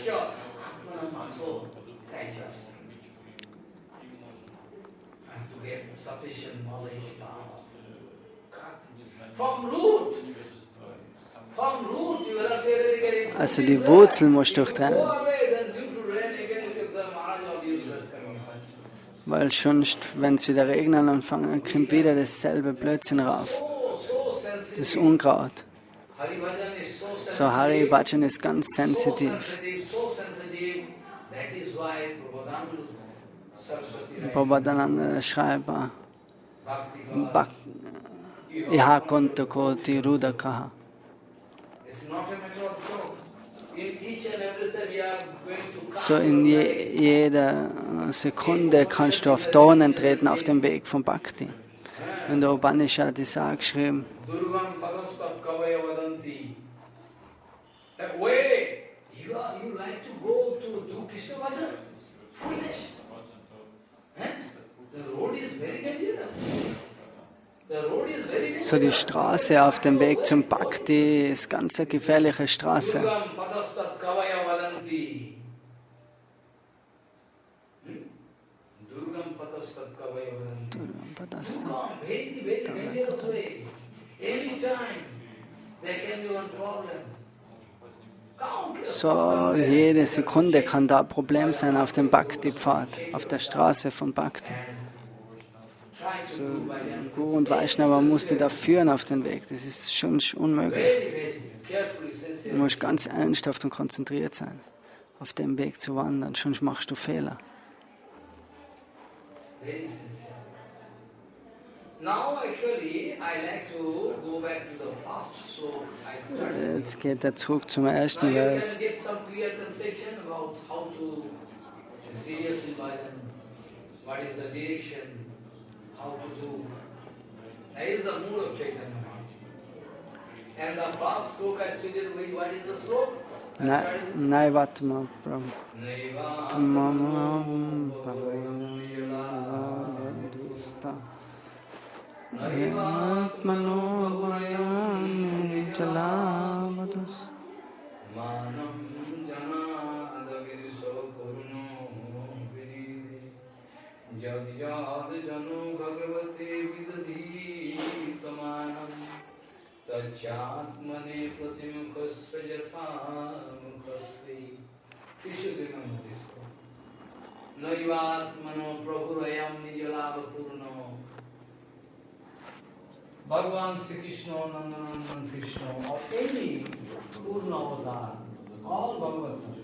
Also die Wurzel musst du durchtrennen. Weil sonst, wenn es wieder regnen anfangen, kommt wieder dasselbe Blödsinn rauf. Das Unkraut. So Hari Bhajan ist ganz sensitiv. Prabhupada schreibt, Iha konta koti rudakaha. So in jeder Sekunde kannst du auf Dornen treten auf dem Weg von Bhakti. In der Upanishad ist auch geschrieben, so die Straße auf dem Weg zum Bhakti ist ganz eine gefährliche Straße. So, jede Sekunde kann da ein Problem sein auf dem Bhakti-Pfad, auf der Straße von Bhakti. So, Guru und Vaishnava musste da führen auf den Weg. Das ist schon unmöglich. Du musst ganz ernsthaft und konzentriert sein, auf dem Weg zu wandern, sonst machst du Fehler. Jetzt geht er zurück zum ersten Vers. How to do. That is the mood of Chaitanya Mahaprabhu. And the first sloka I stated with, what is the sloka? Naivatma Prabhu. Jad jad jano bhagavate vidadhi tamanam tachatmane pratimukhasya jatha mukhasri. You should remember this. Naivatmano prabhurayam nijalava purno. Bhagavan Sri Krishna, Nandanandan Krishna, or any Purna avatar, all Bhagavatam,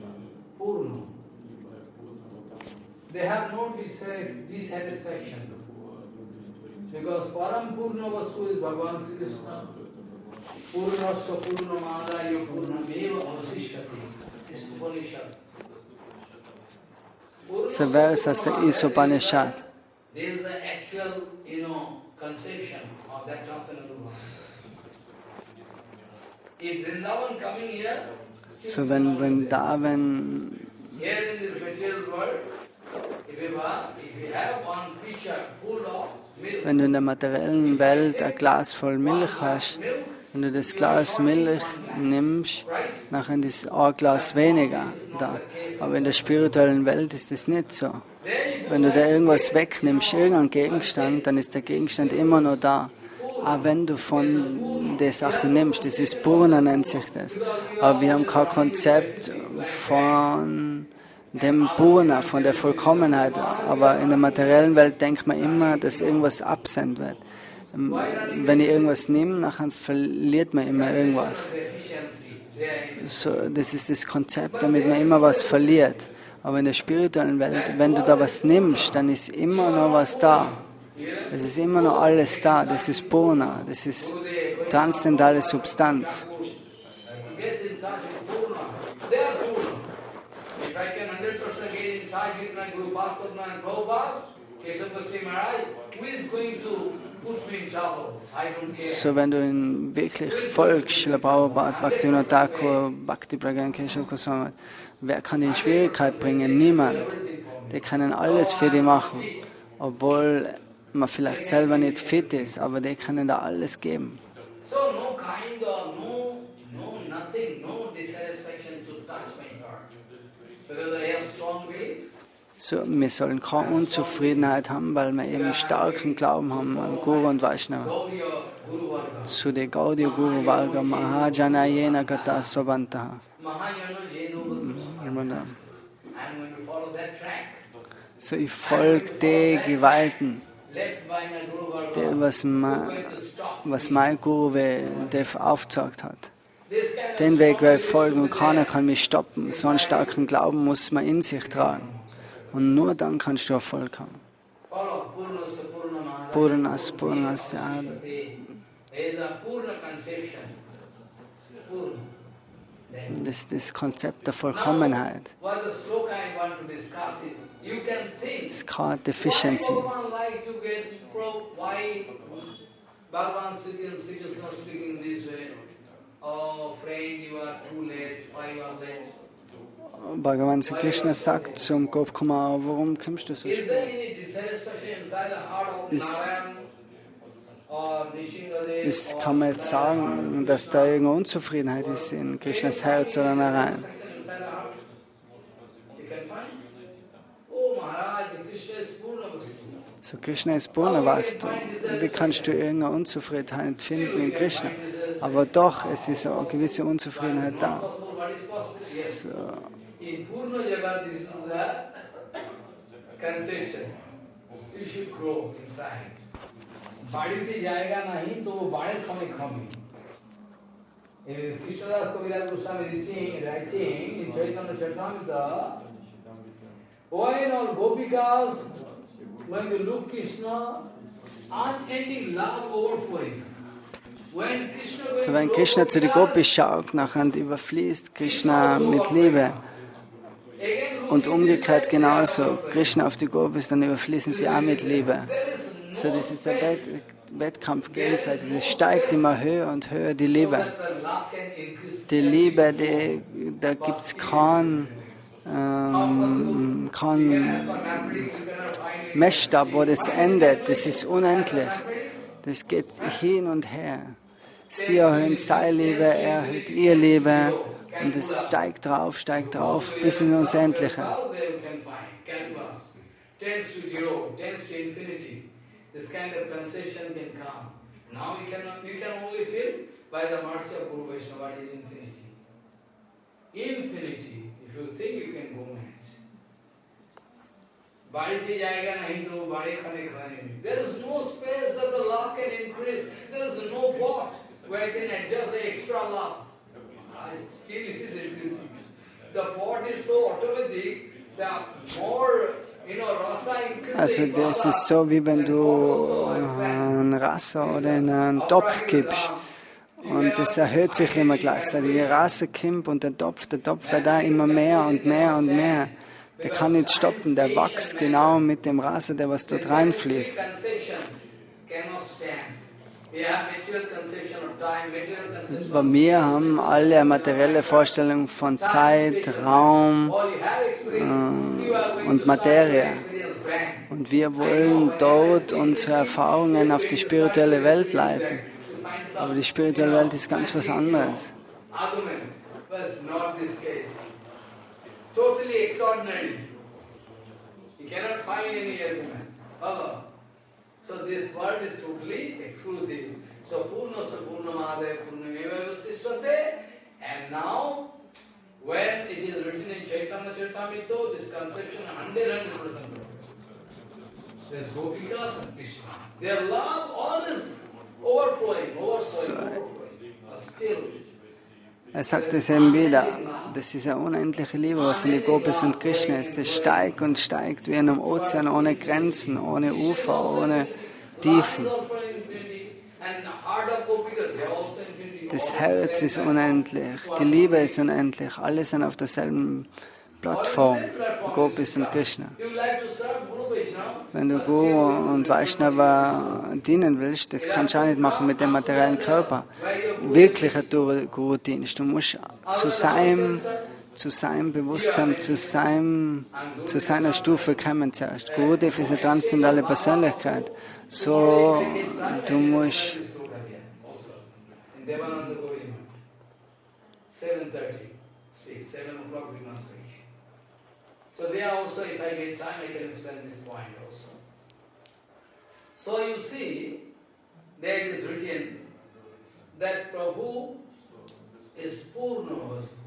Purna. They have no dissatisfaction. Because Param Purna Vastu is Bhagavan Sri Krishna. Purnasya Purnamadaya Purnameva Avasishyati. This is Upanishad. So where is das der Upanishad? There is the actual, conception of that transcendental one. If Vrindavan coming here, so wenn Vrindavan here in this material world, wenn du in der materiellen Welt ein Glas voll Milch hast, wenn du das Glas Milch nimmst, nachher ist ein Glas weniger da. Aber in der spirituellen Welt ist das nicht so. Wenn du da irgendwas wegnimmst, irgendeinen Gegenstand, dann ist der Gegenstand immer noch da. Aber wenn du von der Sache nimmst, das ist Purna, nennt sich das. Aber wir haben kein Konzept von dem Purna, von der Vollkommenheit. Aber in der materiellen Welt denkt man immer, dass irgendwas absent wird. Wenn ich irgendwas nehme, nachher verliert man immer irgendwas. So, das ist das Konzept, damit man immer was verliert. Aber in der spirituellen Welt, wenn du da was nimmst, dann ist immer noch was da. Es ist immer noch alles da. Das ist Purna, das ist transzendentale Substanz. So, wenn du ihn wirklich folgst, Srila Prabhupada, Bhaktivinoda Thakur, Bhakti Pragan Keshav Goswami, wer kann dich in Schwierigkeit bringen? Niemand. Die können alles für dich machen, obwohl man vielleicht selber nicht fit ist, aber die können da alles geben. So, wir sollen keine Unzufriedenheit haben, weil wir eben starken Glauben haben an Guru und Vaishnava. Zu der Gaudiya Guru Varga Mahajana Yena Gata Swabantaha. So, ich folge den Geweihten, was mein Guru aufgezeigt hat. Den Weg werde ich folgen und keiner kann mich stoppen. So einen starken Glauben muss man in sich tragen. Und nur dann kannst du Erfolg haben. Purnas, Purnas, ja. Das ist das Konzept der Vollkommenheit. Es ist keine Deficiency. Bhagavan Sri Krishna sagt zum Gopkumar, warum kommst du so spät? Das kann man jetzt sagen, dass da irgendeine Unzufriedenheit ist in Krishnas Herz oder Narayan. So, Krishna ist Purna Vastu. Wie kannst du irgendeine Unzufriedenheit finden in Krishna? Aber doch, es ist eine gewisse Unzufriedenheit da. So. In Purna Jagat, this is the conception. You should grow inside. Badite jayega nahi, to wo bade khame khame. Krishnadas Kaviraj Goswami writing in Chaitanya Charitamrita, when all gopikas, when you look Krishna, unending love overflowing. So, wenn Krishna zu den Gopis schaut, nachher überfließt Krishna mit Liebe. Und umgekehrt genauso. Krishna auf die Gopis, dann überfließen sie auch mit Liebe. So, das ist der Wettkampf gegenseitig. Es steigt immer höher und höher, die Liebe. Die Liebe, da gibt es keinen Messstab, wo das endet. Das ist unendlich. Das geht hin und her. Sie erhöhen seine Liebe, er erhöht ihr Liebe. Und es steigt drauf, bis ins Unendliche. This kind of conception can come. Now you can only feel by the mercy of Guru Vaishnava what is infinity. Infinity. If you think you can go mad. Badite jayega nahi to bade khane khane. There is no space that the love can increase. There is no pot where I can adjust the extra love. Still it is increasing. The pot is so automatic that more. Also das ist so, wie wenn du ein Rasa oder in einen Topf gibst. Und das erhöht sich immer gleichzeitig. Die Rasa kommt und der Topf wird da immer mehr und mehr und mehr. Der kann nicht stoppen, der wächst genau mit dem Rasa, der was dort reinfließt. Aber wir haben alle eine materielle Vorstellung von Zeit, Raum und Materie. Und wir wollen dort unsere Erfahrungen auf die spirituelle Welt leiten. Aber die spirituelle Welt ist ganz was anderes. So this world is totally exclusive. So Purnasya Purnamade Purnameva Vasisvate. And now When it is written in Chaitanya Charitamrita, this conception 100%. There's Gopikas and Krishna. Their love always overflowing. But still, sagt es eben wieder, das ist eine unendliche Liebe, was in die Gopis und Krishna ist. Das steigt und steigt wie in einem Ozean ohne Grenzen, ohne Ufer, ohne Tiefen. Das Herz ist unendlich, die Liebe ist unendlich, alle sind auf derselben Plattform, Gopis und Krishna. Wenn du Guru und Vaishnava dienen willst, das kannst du auch nicht machen mit dem materiellen Körper. Wirklicher Guru-Dienst. Du musst zu seinem Bewusstsein, zu seiner Stufe kommen zuerst. Gurudev ist eine transzendentale Persönlichkeit. So, du musst... 7:30 speak. 7 o'clock we must finish. So there also, if I get time, I can explain this point also. So you see, there is written that Prabhu is Purna Vastu.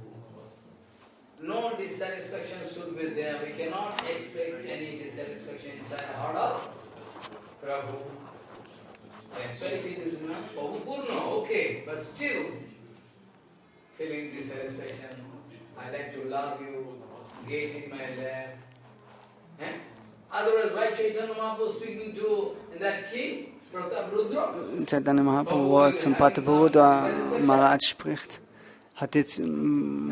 No dissatisfaction should be there. We cannot expect any dissatisfaction inside the heart of Prabhu. Actually, it is not Prabhu Purna, okay, but still feeling dissatisfaction. I like to love you, get in my lap. Otherwise, why Chaitanya Mahaprabhu speaking to that king, Prataprudra? Chaitanya Mahaprabhu, wo zum Prataprudra Maharaj spricht, hat jetzt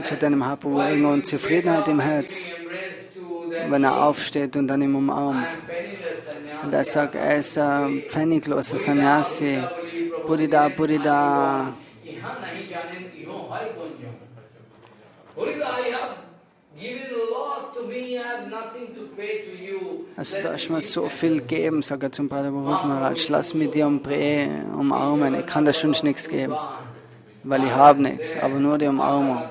Chaitanya Mahaprabhu irgendwo eine Zufriedenheit im Herz, wenn er aufsteht und dann ihn umarmt. Und er sagt, er ist ein pfennigloser Sannyasi, Buddhida. Also da hast du mir so viel gegeben, sagt er zum Prataprudra Maharaj, lass mich dir umarmen, ich kann dir schon nichts geben, weil ich habe nichts, aber nur die Umarmung.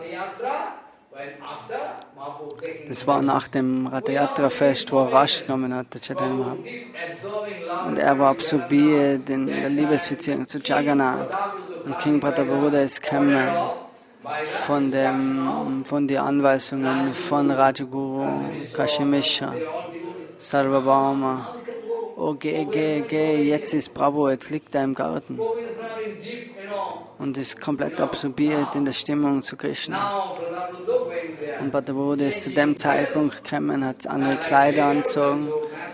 Das war nach dem Ratha-Yatra-Fest, wo er Rasch genommen hat, der Chaitanya Mahaprabhu. Und er war absorbiert in der Liebesbeziehung zu Jagannath. Und King Prataprudra ist gekommen von den Anweisungen von Rajaguru, Kashimisha, Sarvabhauma. Oh, geh, jetzt ist Prabhu, jetzt liegt er im Garten. Und ist komplett absorbiert in der Stimmung zu Krishna. Und Prataprudra ist zu dem Zeitpunkt gekommen, hat andere Kleider angezogen,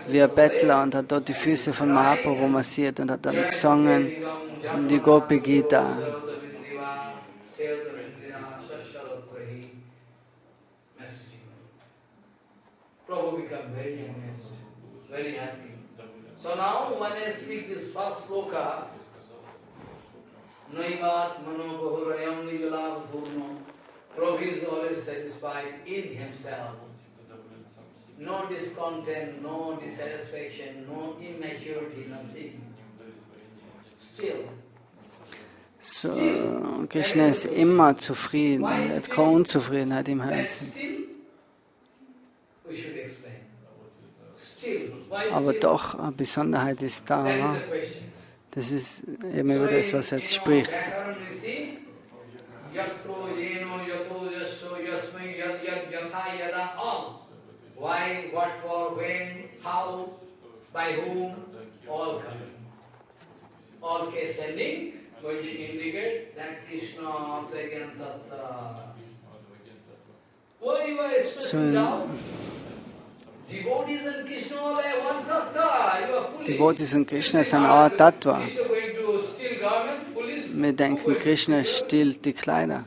wie ein Bettler, und hat dort die Füße von Mahaprabhu massiert und hat dann gesungen, die Gopi Gita. Prabhu became very amazed, very happy. So now when I speak this first sloka, Naivat Mano Bahurayam Nijalav Purno, Prabhu is always satisfied in himself. No discontent, no dissatisfaction, no immaturity, nothing. Still. So, Krishna ist immer zufrieden, er hat keine Unzufriedenheit im Herzen. Aber doch, eine Besonderheit ist da. Das ist eben über das, was er jetzt spricht. Why, what, for, when, how, by whom, all coming. All case ending, going to indicate that Krishna, again, Tattva. Why you are expressing doubt? Devotees and Krishna are like one Tattva. You are foolish. Devotees und Krishna sind auch ein Tattva. Wir denken, Krishna stillt die Kleider.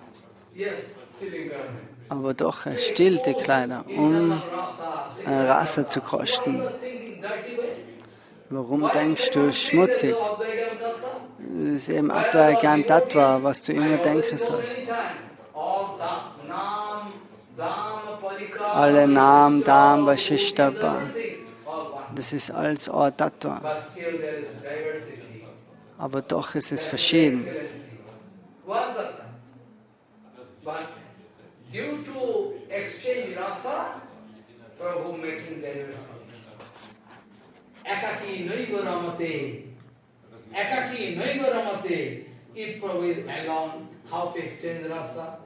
Yes, stealing garment. Aber doch, er stillt die Kleider, um Rasa zu kosten. Warum denkst du schmutzig? Das ist eben Advaigyan Tattva, was du immer denken sollst. Alle Nam, Dam, Vashishtapa. Das ist alles Tattva. Aber doch ist es verschieden. Due to exchange rasa, Prabhu making diversity. Ekaki naiva ramate. Ekaki naiva ramate. If Prabhu is alone, how to exchange rasa?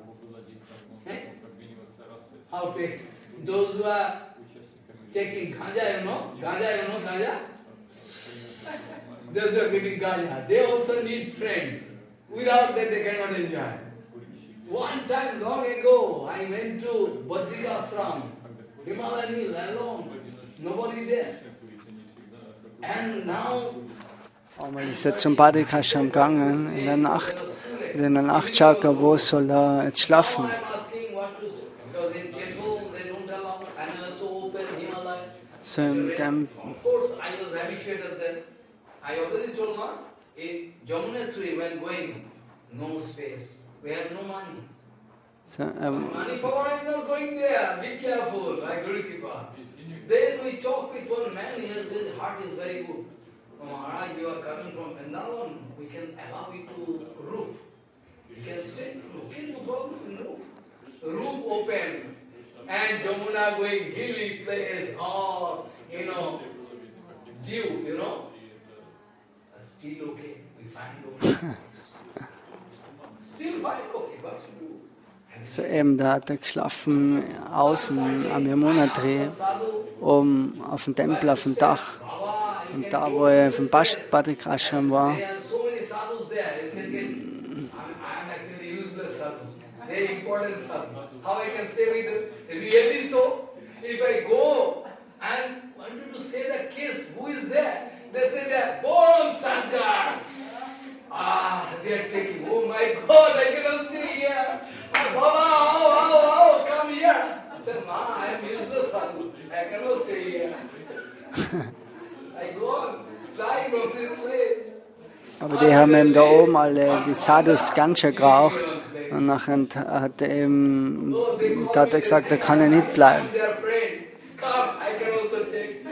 how to explain? Those who are taking ganja, ganja? Those who are getting ganja, they also need friends. Without that they cannot enjoy. One time long ago, I went to Badrikashram, Himalayan Hills, alone. Nobody there. And now Einmal ist er zum Badrikashram gegangen in der Nacht. In der Nacht schaut er, wo soll er jetzt schlafen. So in dem I already told her, in Jamunatri when going, no space. We have no money. so, Money power, I'm not going there. Be careful, my Guru Kripa. Then we talk with one man, his heart is very good. Maharaj, you are coming from Vrindavan, we can allow you to roof. You can stay, okay, no problem in roof. Roof open, and Jamuna going hilly place, or, dew, Still okay, we find okay. Still fine, okay, what to do? so eben, da hat er geschlafen außen am Yamunadri, auf dem Tempel auf dem Dach. Und da, wo er vom Badrikashram war, they say that, Bom Sankar! They are taking, oh my God, I cannot stay here. Baba, come here. I said, Ma, I am useless, son. I cannot stay here. I go on, flying from this place. aber die haben eben da oben alle die Sadhus ganz schön geraucht. Und nachher hat er eben, da hat er gesagt, da kann er nicht bleiben. Come, I can also take.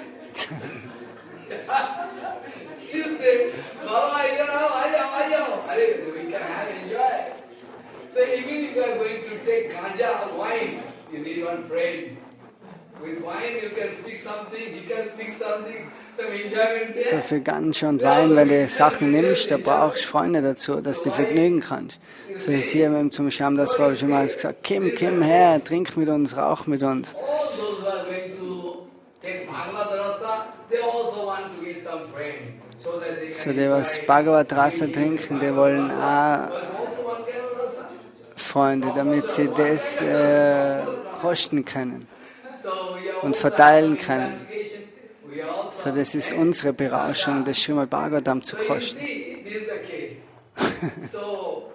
He said, Baba, we can have enjoy. So even if you are going to take ganja or wine, you need one friend. With wine you can speak something, he can speak something, some enjoyment there. So für Ganja und Wein, wenn du Sachen nimmst, da brauchst du Freunde dazu, dass du vergnügen kannst. So ich sehe ihm zum Scham, das war schon mal gesagt, Kim her, trink mit uns, rauch mit uns. All those who are going to take Bhagavad Rasa, they also want to get some friend. So die, was Bhagavad Rasa trinken, die wollen auch Freunde, damit sie das kosten können und verteilen können. So, das ist unsere Berauschung, das Srimad Bhagavatam zu kosten. So,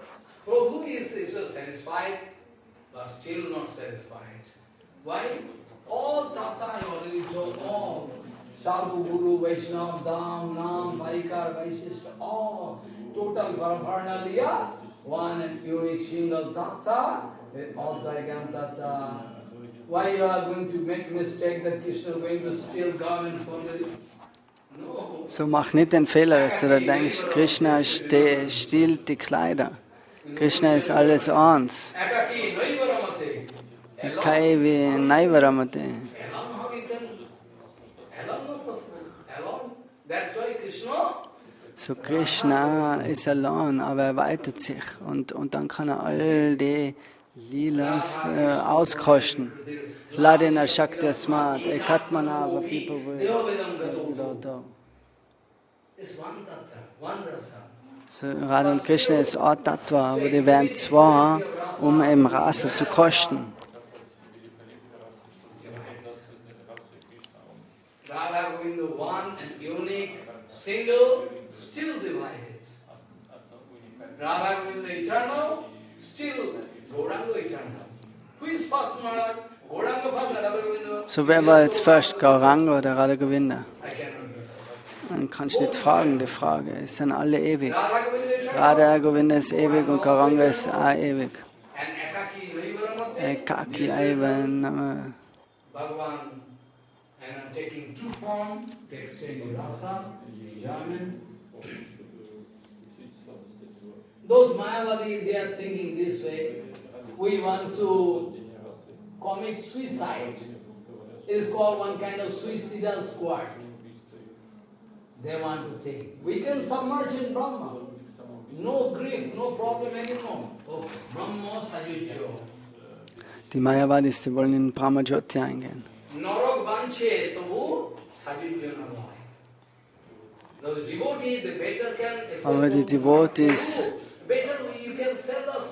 Prabhu is so satisfied, but still not satisfied. Why? All Tata I already told, all Sadhu, Guru, Vaishnava, Dham, Nam, Parikar, Vaishishta, all total Vastraharan Lila, one and pure single Tata, all Taigam Tata. Why you are going to make mistake that Krishna is going to steal garments from the... No. So mach nicht den Fehler, dass du da denkst, Krishna stiehlt die Kleider. Krishna ist alles eins. Kai wie Naivaramate. So Krishna ist allein, aber er weitet sich und dann kann er all die Lilas auskosten. Ladena Shakti Smart, Ekatmana, aber people will. So, Radha und Krishna ist ein Tattva, aber die werden zwei, um eben Rasa zu kosten. Radha Govinda one and unique, single, still divided. Radha Govinda eternal, still Gauranga eternal. Who is first Maharaj? Gauranga first, Radha Govinda. So wer war jetzt first, Gauranga oder Radha Govinda? I cannot. Man kann ich nicht fragen, die Frage. Es sind alle ewig. Radha Govinda ist ewig und Gauranga ist auch ewig. Ekaki Aivan. Bhagavan, and I'm taking two forms to extend rasa, enjoyment. Those Mayavadi, they are thinking this way. We want to commit suicide. It is called one kind of suicidal squad. They want to think. We can submerge in Brahma. No grief, no problem anymore. Oh, Brahma Sajucho. Die Mayavadis, die wollen in Brahmajyoti eingehen. Aber die Devotees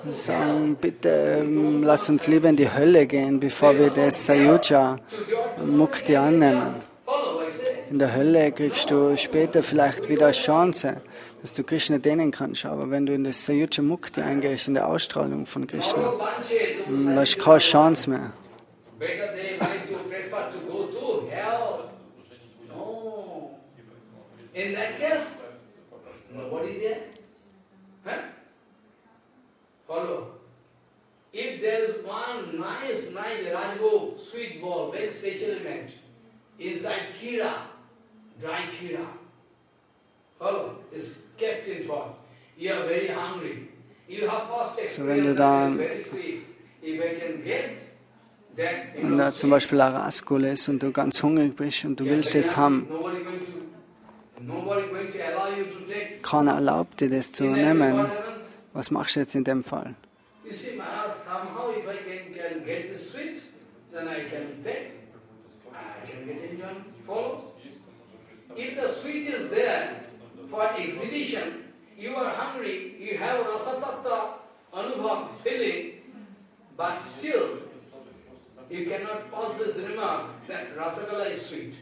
sagen, bitte lass uns lieber in die Hölle gehen, bevor wir das Sayuja Mukti annehmen. In der Hölle kriegst du später vielleicht wieder eine Chance, dass du Krishna dienen kannst. Aber wenn du in das Sayuja Mukti eingehst, in der Ausstrahlung von Krishna, dann hast du keine Chance mehr. In that case, nobody there. Huh? Follow. If there is one nice Rajbhog, sweet ball, very special element, inside kira, dry kira, follow, is kept in front. You are very hungry. You have past experience, very sweet. If I can get that, wenn da zum Beispiel ein Raskol ist und du ganz hungrig bist und du willst es haben, keiner erlaubt dir das zu nehmen. Was machst du jetzt in dem Fall? You cannot pass this remark that Rasagala is sweet.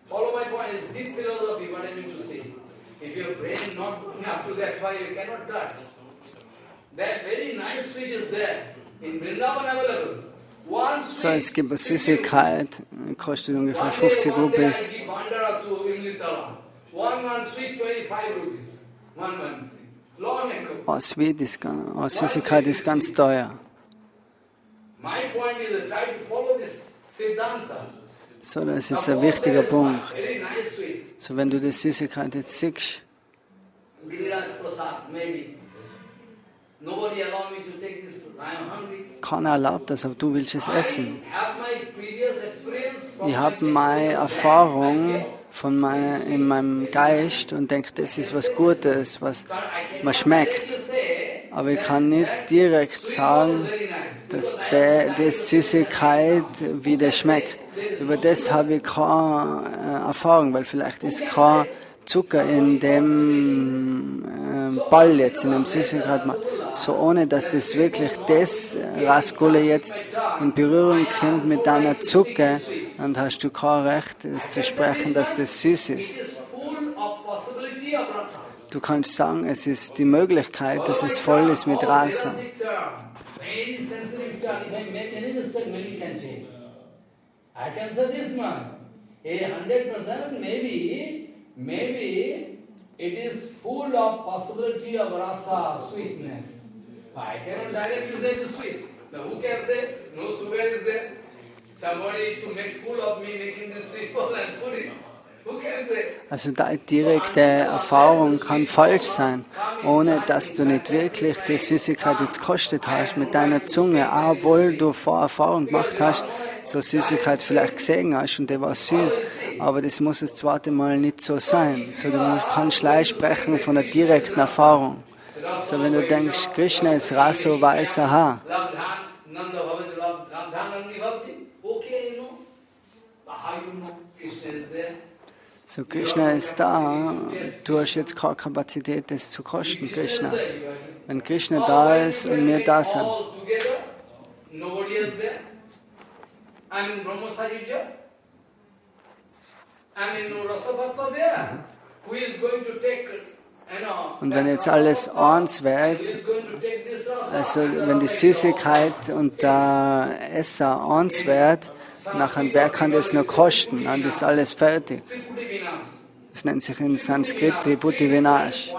Follow my point, it's deep philosophy, what I mean to say. If your brain is not going up to that fire, you cannot touch. That very nice sweet is there. In Vrindavan available. So, es gibt eine Süßigkeit, kostet ungefähr 50 Rupees. Süßigkeit ist ganz teuer. So, das ist jetzt ein wichtiger Punkt. So, wenn du die Süßigkeit jetzt siehst, keiner erlaubt das, aber du willst es essen. Ich habe meine Erfahrung in meinem Geist und denke, das ist was Gutes, was man schmeckt. Aber ich kann nicht direkt sagen, dass die Süßigkeit wie das schmeckt. Über das habe ich keine Erfahrung, weil vielleicht ist kein Zucker in dem Ball jetzt, in dem Süßigkeit. So ohne, dass das wirklich das Raskole jetzt in Berührung kommt mit deiner Zucker, dann hast du kein Recht, es zu sprechen, dass das süß ist. Du kannst sagen, es ist die Möglichkeit, dass es voll ist mit Rasa. I can say this much. 100% maybe it is full of possibility of rasa, sweetness. I cannot directly say it is sweet. Now who can say no sugar is there? Somebody to make fool of me making this sweet ball and put it. Who can say? Also deine direkte Erfahrung kann falsch sein, ohne dass du nicht wirklich die Süßigkeit jetzt gekostet hast mit deiner Zunge, obwohl du Vorerfahrung gemacht hast, so Süßigkeit vielleicht gesehen hast und der war süß, aber das muss das zweite Mal nicht so sein. So, du kannst leicht sprechen von einer direkten Erfahrung. So, wenn du denkst, Krishna ist Raso, weißer Haar. So, Krishna ist da, du hast jetzt keine Kapazität, das zu kosten, Krishna. Wenn Krishna da ist und wir da sind. I'm in Brahma Sayuja. I'm in Rasabhakta there. Who is going to take, Und wenn jetzt alles eins wird, also wenn die Süßigkeit und der Esser eins wird, nachher wer kann das noch kosten? Dann ist alles fertig. Das nennt sich in Sanskrit Tribhuti Vinash.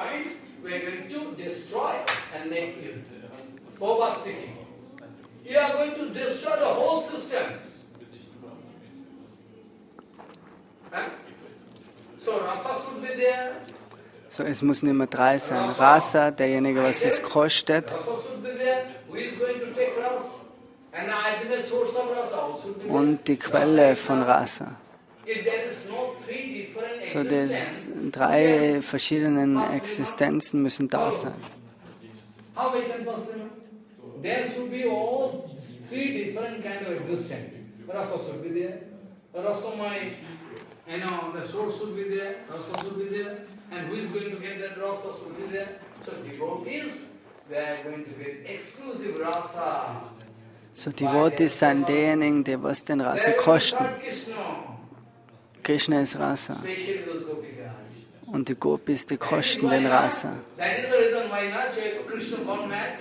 You are going to destroy the whole system. So, es muss nicht mehr drei sein. Rasa, derjenige, was es kostet. Und die Quelle von Rasa. So, die drei verschiedenen Existenzen müssen da sein. There should be all three different kind of existence. Rasa should be there. Rasamai, the source should be there. Rasa should be there. And who is going to get that rasa should be there. So devotees, they are going to get exclusive rasa. So Devotees sind diejenigen, die was den Rasa kosten. Krishna ist Rasa. Und die Gopis, die kosten den Rasa.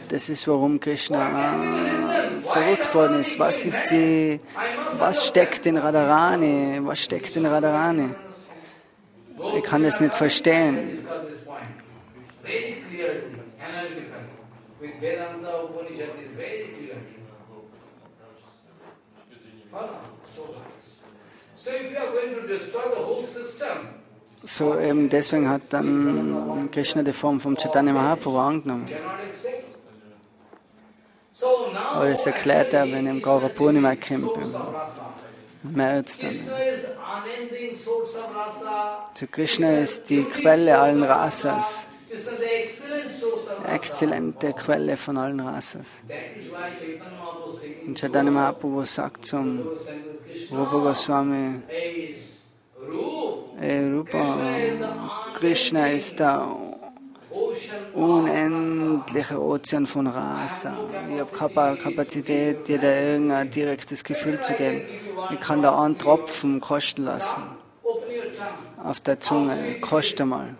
Das ist, warum Krishna verrückt worden ist. Was steckt in Radharani? Was steckt in Radharani? Ich kann das nicht verstehen. So eben deswegen hat dann Krishna die Form vom Chaitanya Mahaprabhu angenommen. Aber das erklärt er, wenn er im Gaura Purnima kommt, im März dann. So Krishna ist die Quelle allen Rasas, die exzellente Quelle von allen Rasas. Und Chaitanya Mahaprabhu sagt zum Rupa Goswami, Rupa, Krishna ist der unendliche Ozean von Rasa. Ich habe keine Kapazität, dir da irgendein direktes Gefühl zu geben. Ich kann da einen Tropfen kosten lassen. Auf der Zunge. Koste mal.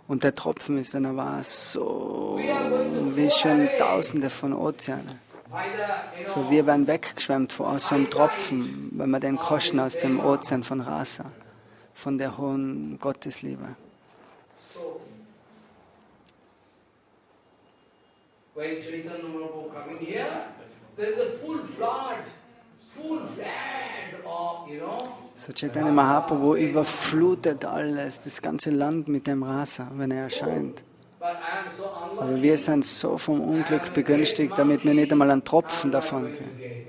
Und der Tropfen ist dann aber so wie schon Tausende von Ozeanen. So wir werden weggeschwemmt aus so einem Tropfen, wenn wir den kosten aus dem Ozean von Rasa, von der hohen Gottesliebe. So Chaitanya Mahaprabhu überflutet alles, das ganze Land mit dem Rasa, wenn er erscheint. Aber wir sind so vom Unglück begünstigt, damit wir nicht einmal einen Tropfen davon kriegen.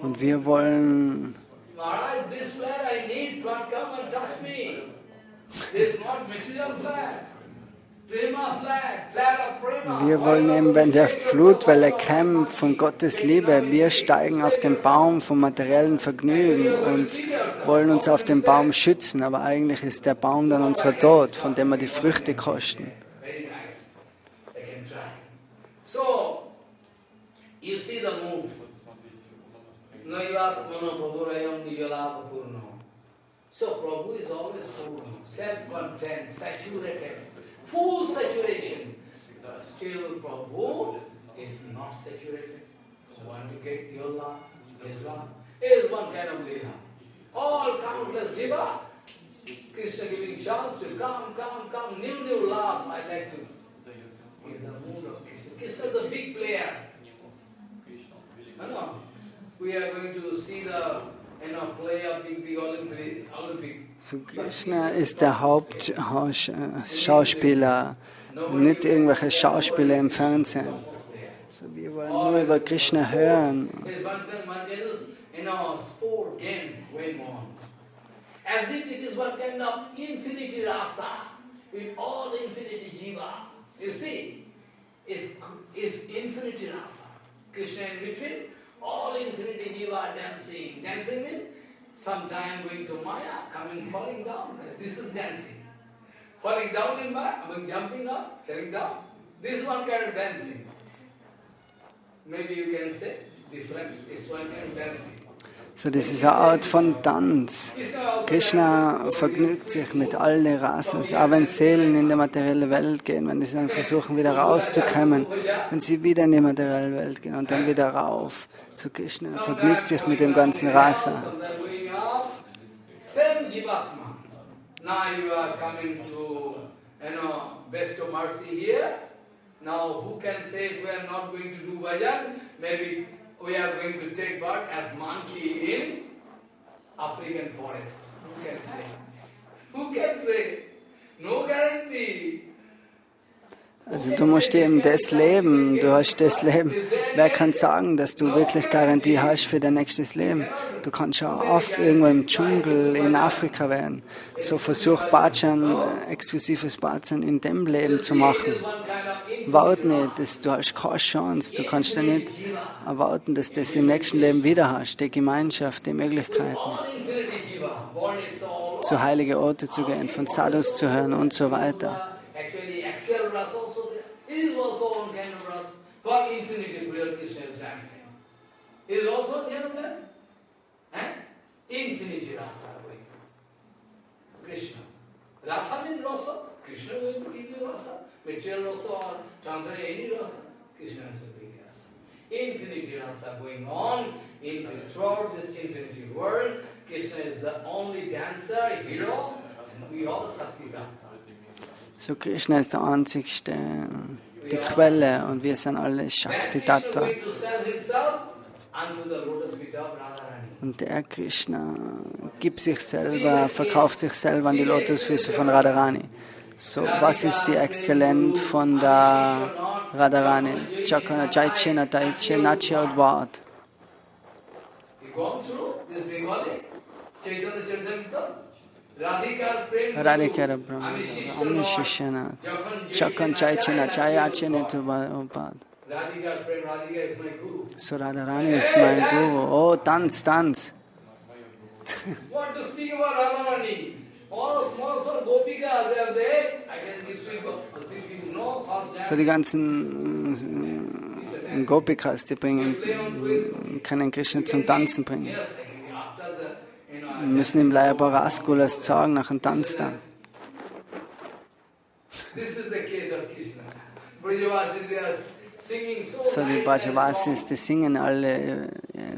Und wir wollen eben, wenn der Flutwelle kämpft von Gottes Liebe, wir steigen auf den Baum vom materiellen Vergnügen und wollen uns auf den Baum schützen, aber eigentlich ist der Baum dann unser Tod, von dem wir die Früchte kosten. So, you see the mood. So Prabhu is always purna, self-content, saturated, full saturation. Still Prabhu is not saturated. So want to get your love, his love. Here is one kind of lila. All countless jiva, Krishna giving chance to come, new love. I like to. Is the mood of Krishna. Krishna is the big player. No, we are going to see the play of big Olympic. So Krishna ist der Hauptschauspieler, nicht irgendwelche Schauspieler im Fernsehen. So wir wollen nur über Krishna hören. Sport game going on. As if it is one kind of infinity rasa with all the infinity jiva. You see, is infinity rasa. Krishna in between, all infinity jiva dancing. Dancing means sometime going to Maya, falling down. This is dancing. Falling down in Maya, jumping up, falling down. This is one kind of dancing. Maybe you can say different. It's one kind of dancing. So, das ist eine Art von Tanz. Krishna vergnügt sich mit allen Rasas, auch wenn Seelen in die materielle Welt gehen, wenn sie dann versuchen, wieder rauszukommen, wenn sie wieder in die materielle Welt gehen und dann wieder rauf. So, Krishna vergnügt sich mit dem ganzen Rasa. Now you are coming to, best of mercy here. Now who can say we are not going to do bhajan? Maybe we are going to take birth as monkey in African forest. Who can say? Who can say? No guarantee. Also du musst eben das leben, du hast das Leben. Wer kann sagen, dass du wirklich Garantie hast für dein nächstes Leben? Du kannst ja oft irgendwo im Dschungel in Afrika werden. So versuch Bhajan, exklusives Bhajan in dem Leben zu machen. Warte nicht, du hast keine Chance, du kannst ja nicht erwarten, dass du das im nächsten Leben wieder hast, die Gemeinschaft, die Möglichkeiten, zu heiligen Orten zu gehen, von Sadhus zu hören und so weiter. Rasa means rasa. Krishna will give you rasa. Material rasa or translate any rasa. Krishna is a big rasa. Infinity rasa going on, infinite throughout this infinity world. Krishna is the only dancer, hero, and we all Sakti Bhakta. So Krishna ist der einzigste, die Quelle, und wir sind alle Shakti Tattva. Und der Krishna gibt sich selber, verkauft sich selber an die Lotusfüße von Radharani. So, was ist die Exzellenz von der Radharani? Chakana Chaichena Taiche Nacha Udvat. Radhikara Brahma, Amnishishana, Chakan Chaichena Chayachena Udvat. So Radharani ist mein Guru. Oh, Tanz, Tanz. What to speak about Radharani? All small Gopikas, they are there. I can give you no first. So die ganzen Gopikas, die können Krishna zum Tanzen bringen. Wir müssen ihm leider ein paar Raskulas sagen nach dem Tanz dann. So die Brajavasis, die singen alle,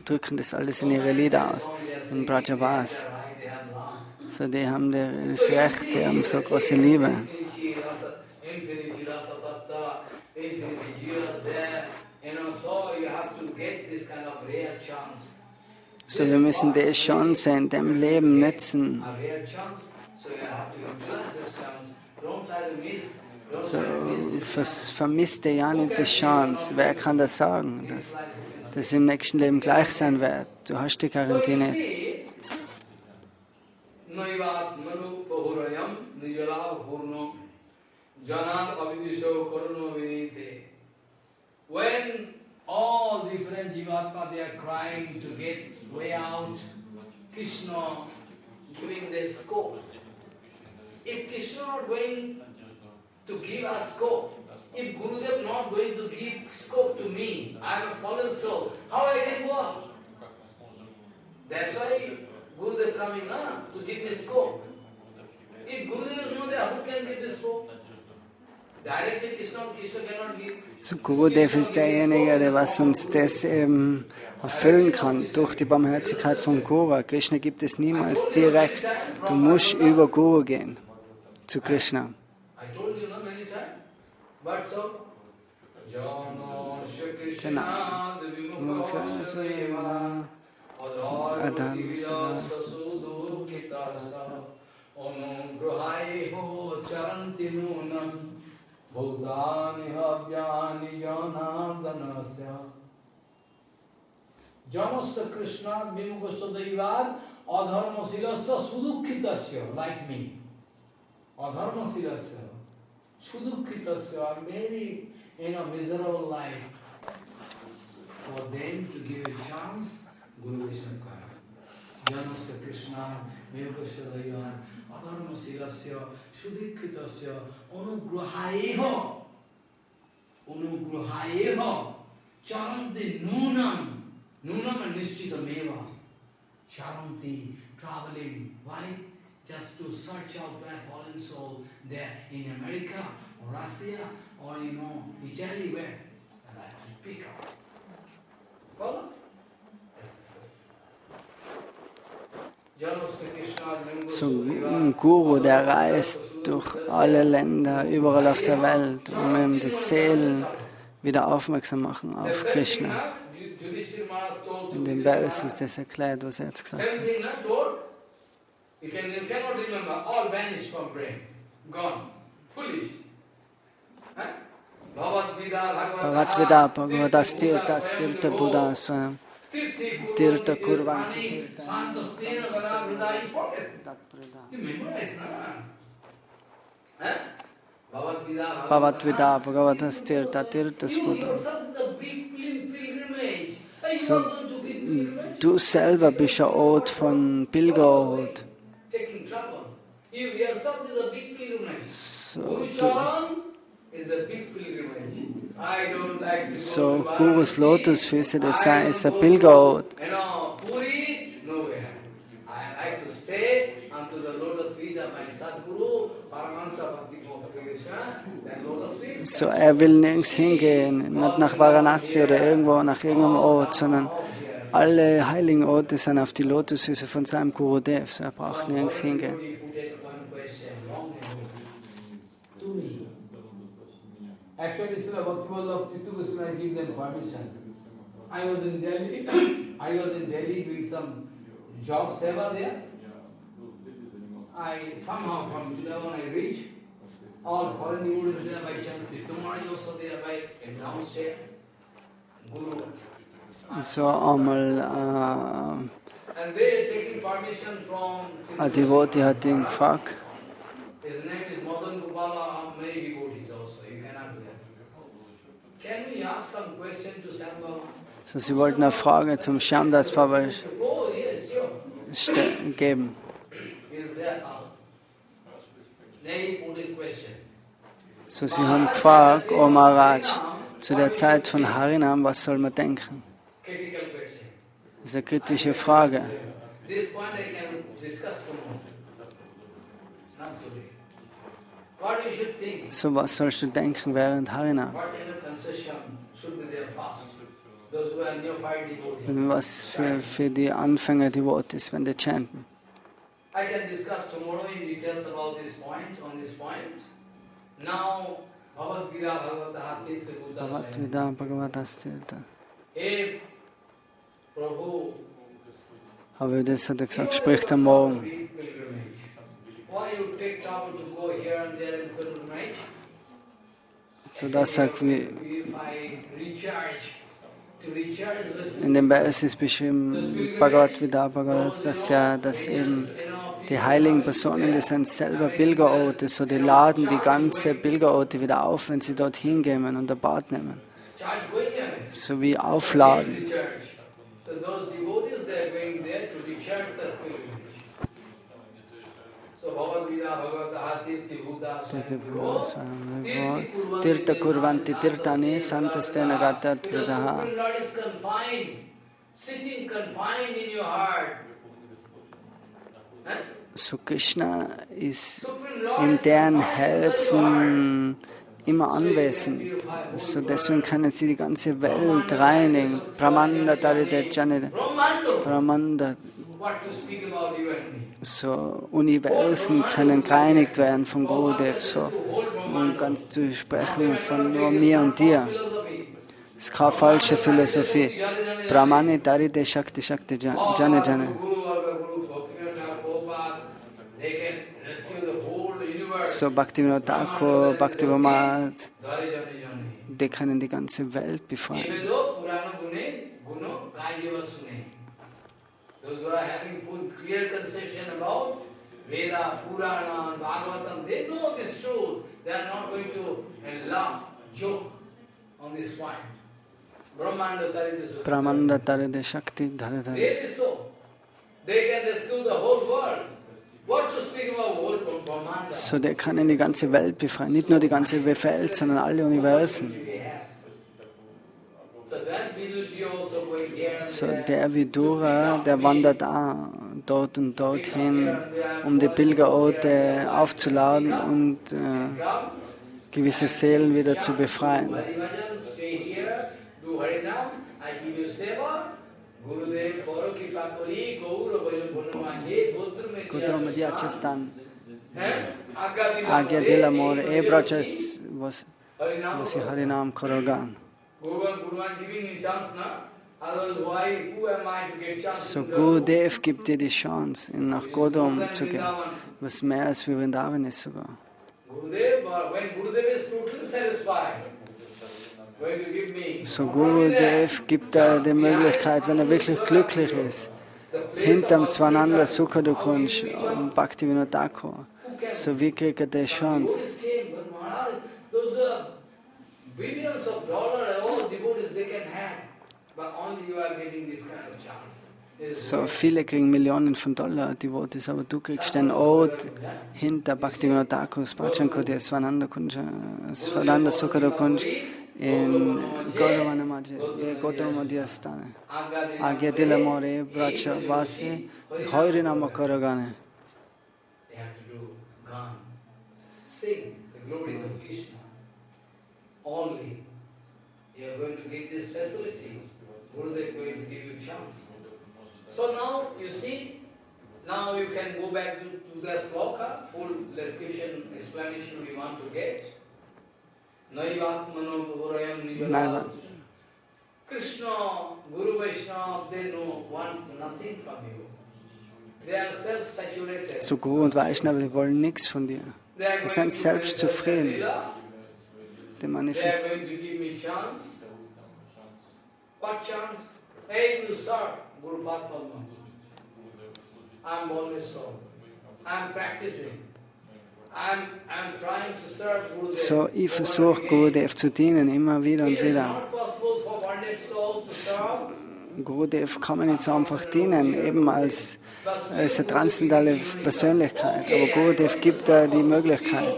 drücken das alles in ihre Lieder aus, in Brajavas. So die haben das Recht, die haben so große Liebe. So wir müssen die Chance in dem Leben nutzen. So, vermisst ja nicht die Chance. Wer kann das sagen, dass das im nächsten Leben gleich sein wird? Du hast die Garantie nicht. When all different Jivatma they are crying to get way out, Krishna giving the scope. If Krishna not going to give us scope, if Gurudev not going to give scope to me, I am a fallen soul, how I can go up? That's why Gurudev coming to give me scope. If Gurudev is not there, who can give the scope? Directly Krishna cannot give. So Gurudev ist derjenige, der was uns das eben erfüllen kann, durch die Barmherzigkeit von Guru. Krishna gibt es niemals direkt. Du musst über Guru gehen, zu Krishna. Janasya Krishna Vimukasya Daivad Adharma Silasya Sudukhitasya, like me. Adharma Silasya Sudukhitasya, I'm very miserable life. For them to give a chance, Guru Vishnu Kara. Janasya Krishna Vimukasya Daivad Adharma Silasya Sudukhitasya Anugrahayeha Charanti Nunam. Nunam and Nishchita Meva. Charanti, traveling. Why? Just to search out where fallen soul there in America or Russia or Italy, where? And I have to pick up. Follow? So ein Guru, der reist durch alle Länder, überall auf der Welt, um eben die Seelen wieder aufmerksam machen auf Krishna. In dem Vers ist das erklärt, was er jetzt gesagt hat. You cannot remember, all vanished from brain, gone, foolish. Bhagavad Bhagavata Tirtha Tirtha Buddha Swanam Tirtha Kurvanti Bhagavad Bhagavata Tirtha Tirtha Buddha. So, du selber bist ein Ort von Pilgerort. So, Gurus Lotusfüße, das ist ein Pilgerort. So, er will nirgends hingehen, nicht nach Varanasi oder irgendwo, nach irgendeinem Ort, sondern alle heiligen Orte sind auf die Lotusfüße von seinem Gurudev. So, er braucht nirgends hingehen. Actually, Srila Bhaktivinoda Krishna gave them permission. I was in Delhi doing some job seva there. I somehow from Vrindavan I reached. All foreign devotees there by chance. Tomorrow is also there by downstairs. Guru. So einmal And they taking permission from. ein Devotee hat ihn gefragt. His name is Madan Gopala. Many devotees also. You can ask them. Can we ask some question to Sam Baba? So, sie wollten eine Frage zum Shyamdas Baba geben. So, sie haben gefragt, O Maharaj, zu der Zeit von Harinam, was soll man denken? Das ist eine kritische Frage. So, was sollst du denken während Harinam? Was für die Anfänger Devotees, wenn die chanten. I can discuss tomorrow in details about this point, on this point. Now, Bhagavad Bhagavata Tirtha. Aber das hat er gesagt, spricht am Morgen. So, das sagt wie in dem Vers ist beschrieben, Bhagavad Bhagavata, dass eben die heiligen Personen, die sind selber Pilgerorte, so die laden die ganze Pilgerorte wieder auf, wenn sie dort hingehen und ein Bad nehmen. So wie aufladen. Tirtha Kurvanti Tirthani Santastena Gatat Vradaha. So Krishna ist in deren Herzen immer anwesend. So deswegen können sie die ganze Welt reinigen. Brahmanda Taride Janide. Brahmanda. So Universen können gereinigt werden vom Gurudev, so um ganz zu sprechen von nur mir und dir. Das ist keine falsche Philosophie. Brahmani Taride Shakti Shakti Jane Jane. So Bhaktivinoda Thakur, Bhaktivinoda, die können die ganze Welt befreien. Those who are having full clear conception about Veda, Purana, and Bhagavatam, they know this truth. They are not going to laugh, joke on this point. Brahmanda Taride Shakti Dharadhara. Really so. They can rescue the whole world. What to speak about whole Brahmanda? So, der kann die ganze Welt befreien. Nicht nur die ganze Welt, sondern alle Universen. So, der Vidura, der wandert dort und dorthin, um die Pilgerorte aufzuladen und gewisse Seelen wieder zu befreien. Agya dil amor, e brajas vasi Harinam Karogan. So Gurudev gibt dir die Chance, nach Godom zu gehen, was mehr als wie Vrindavan ist sogar. So Gurudev gibt er die Möglichkeit, wenn er wirklich glücklich ist, hinterm Svananda Sukhadukunj und Bhaktivinoda Thakur, so wie kriegt er die Chance? So viele kriegen Millionen von Dollar, Devotees, aber du kriegst den Ort hinter Bhaktivinoda Thakur, Bhajan Koti, Svananda Sukhadukunj in Gauravanamaji, Gautamamadhyasthane. Agya dila more bracha vasi, hoiri nama karagane. Sing the glories of Krishna. Only you are going to get this facility. Gurudev is going to give you chance. So now you see, now you can go back to the sloka, full description, explanation we want to get. Naivatmano Bhurayam Nijala. Krishna, Guru Vaishnava, they want nothing from you. They are self-saturated. So Guru und Vaishnava, die wollen nichts von dir. Die sind selbstzufrieden. Die manifestieren. What chance? Hey, you serve Guru Bhakta. I'm always so. I'm practicing. I'm trying to serve Gurudev. So, ich versuche Gurudev zu dienen, immer wieder und wieder. Gurudev kann man nicht so einfach dienen, eben als eine transzendentale Persönlichkeit. Aber Gurudev gibt da die Möglichkeit.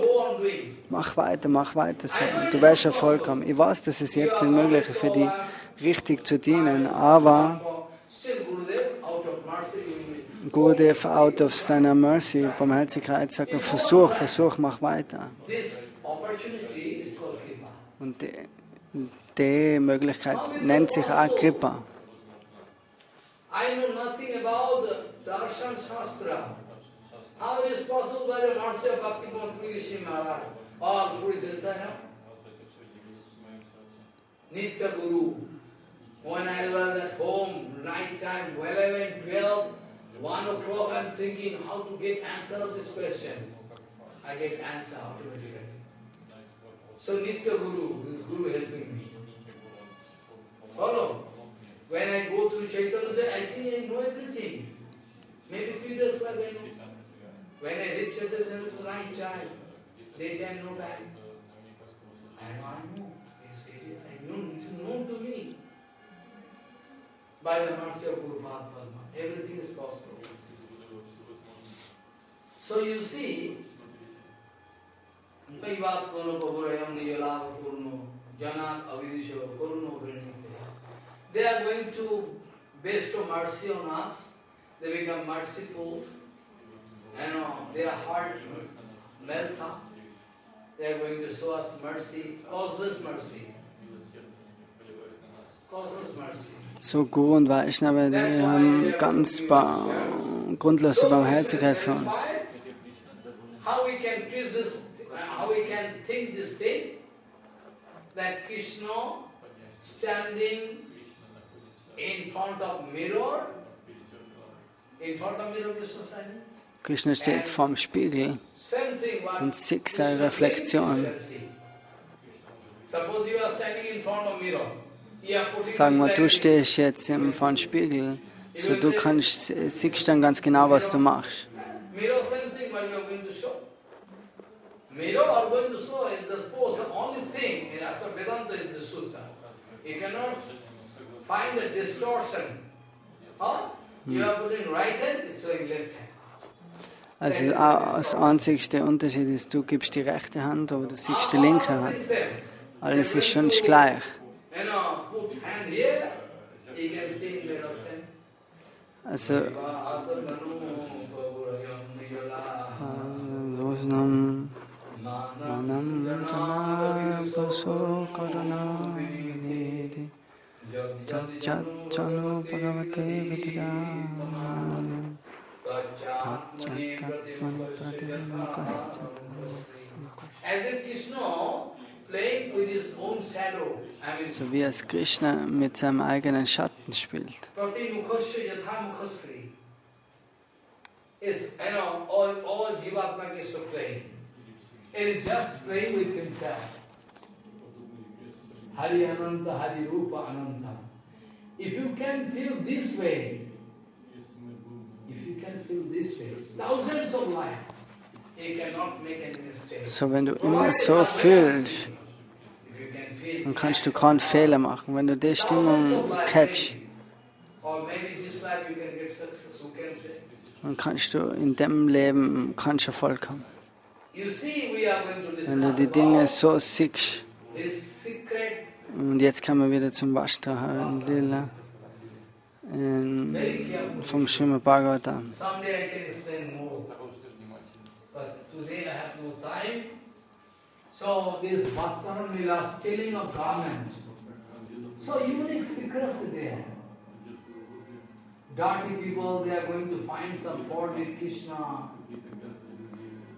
Mach weiter so. Du wärst ja vollkommen. Ich weiß, dass es jetzt nicht möglich ist, für dich richtig zu dienen, aber Gurudev out of seiner Mercy, Barmherzigkeit, sagt er, versuch, mach weiter. Und die Möglichkeit nennt sich auch Kripa. I know nothing about the Darshan Shastra. How it is possible by the mercy of Bhaktivinoda Puri Maharaj? All Puri says I have. Nitya Guru. When I was at home, night time, 11, 12, 1 o'clock, I'm thinking how to get answer of this question. I get answer automatically. So Nitya Guru, this Guru helping me. Follow? When I go through Chaitanya, I think I know everything. Maybe previous life I know. When I read Chaitanya, it's the right time. Daytime, no time. I know. I know. It's known to me. By the mercy of Guru Mahatma, everything is possible. So you see, they are going to bestow mercy on us. They become merciful. Their heart melt up. They are going to show us mercy, causeless mercy. Causeless mercy. So Guru und Vaishnava, die haben ganz grundlose Barmherzigkeit für uns. How we can think this thing, that Krishna standing in front of mirror, Krishna standing. Krishna steht vorm Spiegel und sieht seine Reflexion. Suppose you are standing in front of mirror. Sagen wir, du stehst jetzt vor dem Spiegel, so du siehst dann ganz genau, was du machst. Mirror same thing, what you are going to show. Mirror are going to show in the pose, the only thing in Rasas Vedanta is the sutta. You cannot find a distortion. You are putting right hand, it's showing left hand. Also das einzigste Unterschied ist, du gibst die rechte Hand, aber du siehst die linke Hand. Alles ist schon gleich. Put hand here, you can see in mirror same. Also Manam Tanaya Paso Karuna Vidhi Jat Chanu Bhagavate Vidyanam As if Krishna playing with his own shadow. So wie es Krishna mit seinem eigenen Schatten spielt. Is all Jivatma Krishna playing. It is just playing with himself. Hari Ananta, Hari Rupa Ananta. If you can feel this way, thousands of life, you cannot make any mistake. So, wenn du immer so fühlst, dann kannst du keinen Fehler machen. Wenn du die Stimmung catchst, dann kannst du in dem Leben Erfolg haben. Wenn du die Dinge so siehst, und jetzt kommen wir wieder zum Vastraharan Lila vom Srimad Bhagavata. So this Vastraharan Lila stealing of garment. So unique secrets there. Dirty people, they are going to find some fault with Krishna.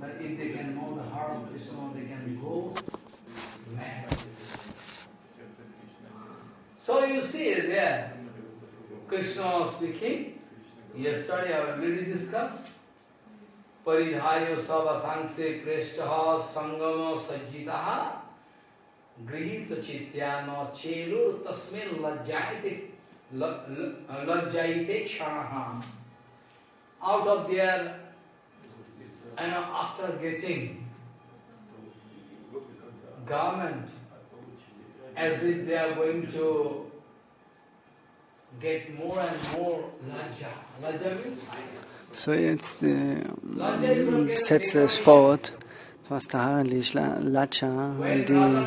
But if they can know the heart of Krishna, they can go mad. So you see there, Krishna speaking. Yesterday I already discussed. Paridhayo sava sangse preshtaha sangama sajjitaha grihita chityano chelu tasmin lajjayite kshanaha. Out of there, and after getting garment, as if they are going to get more and more lajja. Lajja means highness. So, jetzt setzt es fort, Vastraharan Lila, Lajja, die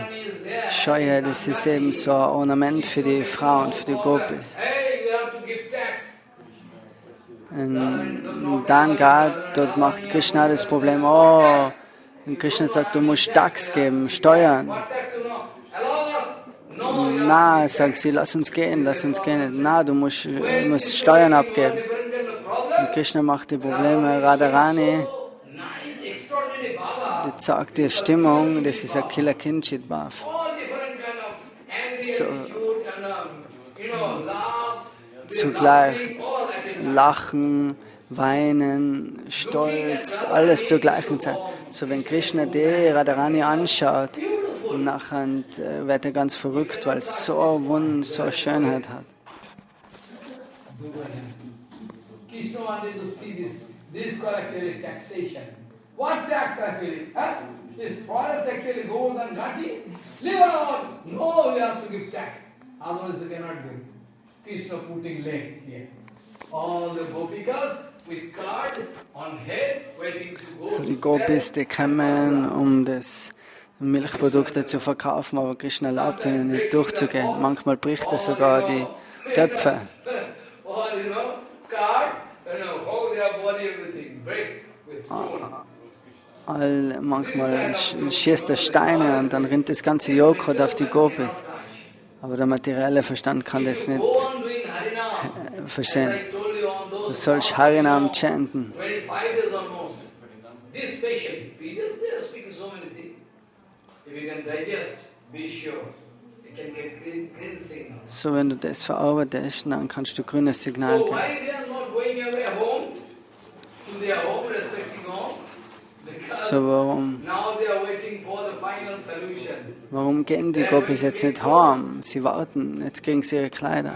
Scheue, das ist eben so ein Ornament für die Frauen, für die Gopis. Und dann dort macht Krishna das Problem, und Krishna sagt, du musst Tax geben, Steuern. Na, sagt sie, lass uns gehen. Na, du musst Steuern abgeben. Und Krishna macht die Probleme. Radharani, die zeigt die Stimmung, das ist ein Killer Kinchit Bhav. So, zugleich Lachen, Weinen, Stolz, alles zur gleichen Zeit. So, wenn Krishna die Radharani anschaut, und nachher wird er ganz verrückt, weil es so so Schönheit hat. Krishna wanted to see this. This is actually taxation. What tax actually? Is forest actually gold and gati? Leave out! No, we have to give tax. Otherwise they cannot give. Krishna putting leg here. All the gopikas with card on head waiting to go. So, die Gopis, die kommen, das Milchprodukte zu verkaufen, aber Krishna erlaubt ihnen nicht durchzugehen. Manchmal bricht er sogar die Töpfe. Manchmal schießt er Steine und dann rinnt das ganze Joghurt auf die Gopis. Aber der materielle Verstand kann das nicht verstehen. Du sollst Harinam chanten. So, wenn du das verarbeitest, dann kannst du grünes Signal geben. So, warum gehen die Gopis jetzt nicht heim? Sie warten, jetzt kriegen sie ihre Kleider.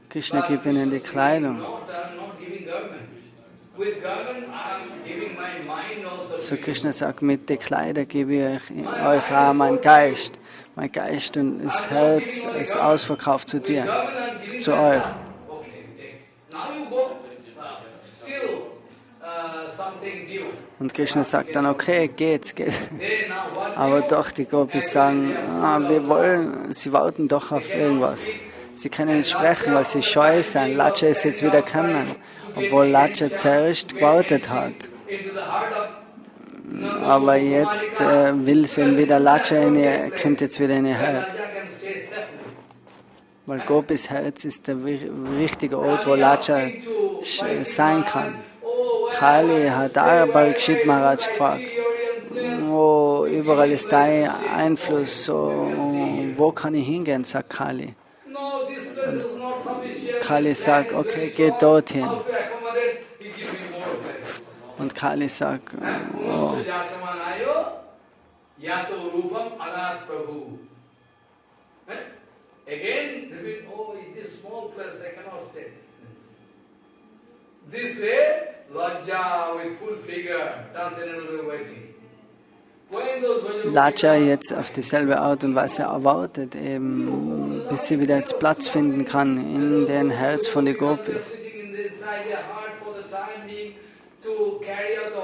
Krishna gibt ihnen die Kleidung. So, Krishna sagt, mit den Kleidern gebe ich euch auch meinen Geist. Mein Geist und das Herz ist ausverkauft zu dir, zu euch. Und Krishna sagt dann, okay, geht's. Aber doch, die Gopis sagen, sie warten doch auf irgendwas. Sie können nicht sprechen, weil sie scheu sind. Lajja ist jetzt wieder gekommen, obwohl Lajja zuerst gewartet hat. Aber jetzt will sie wieder, Lajja kommt jetzt wieder in ihr Herz. Weil Gopis Herz ist der richtige Ort, wo Lajja sein kann. Kali hat auch Parikshit Maharaj gefragt, überall ist dein Einfluss, so, wo kann ich hingehen, sagt Kali. Kali sagt, okay, geh dorthin. Und Kali sagt, Yato rupam adat prabhu. Again, repeat, oh, in this small place I cannot stay. This way, Lajja with full figure, transcendental waiting. Laja jetzt auf dieselbe Art und Weise erwartet, eben, bis sie wieder jetzt Platz finden kann in dem Herz von den Gopis.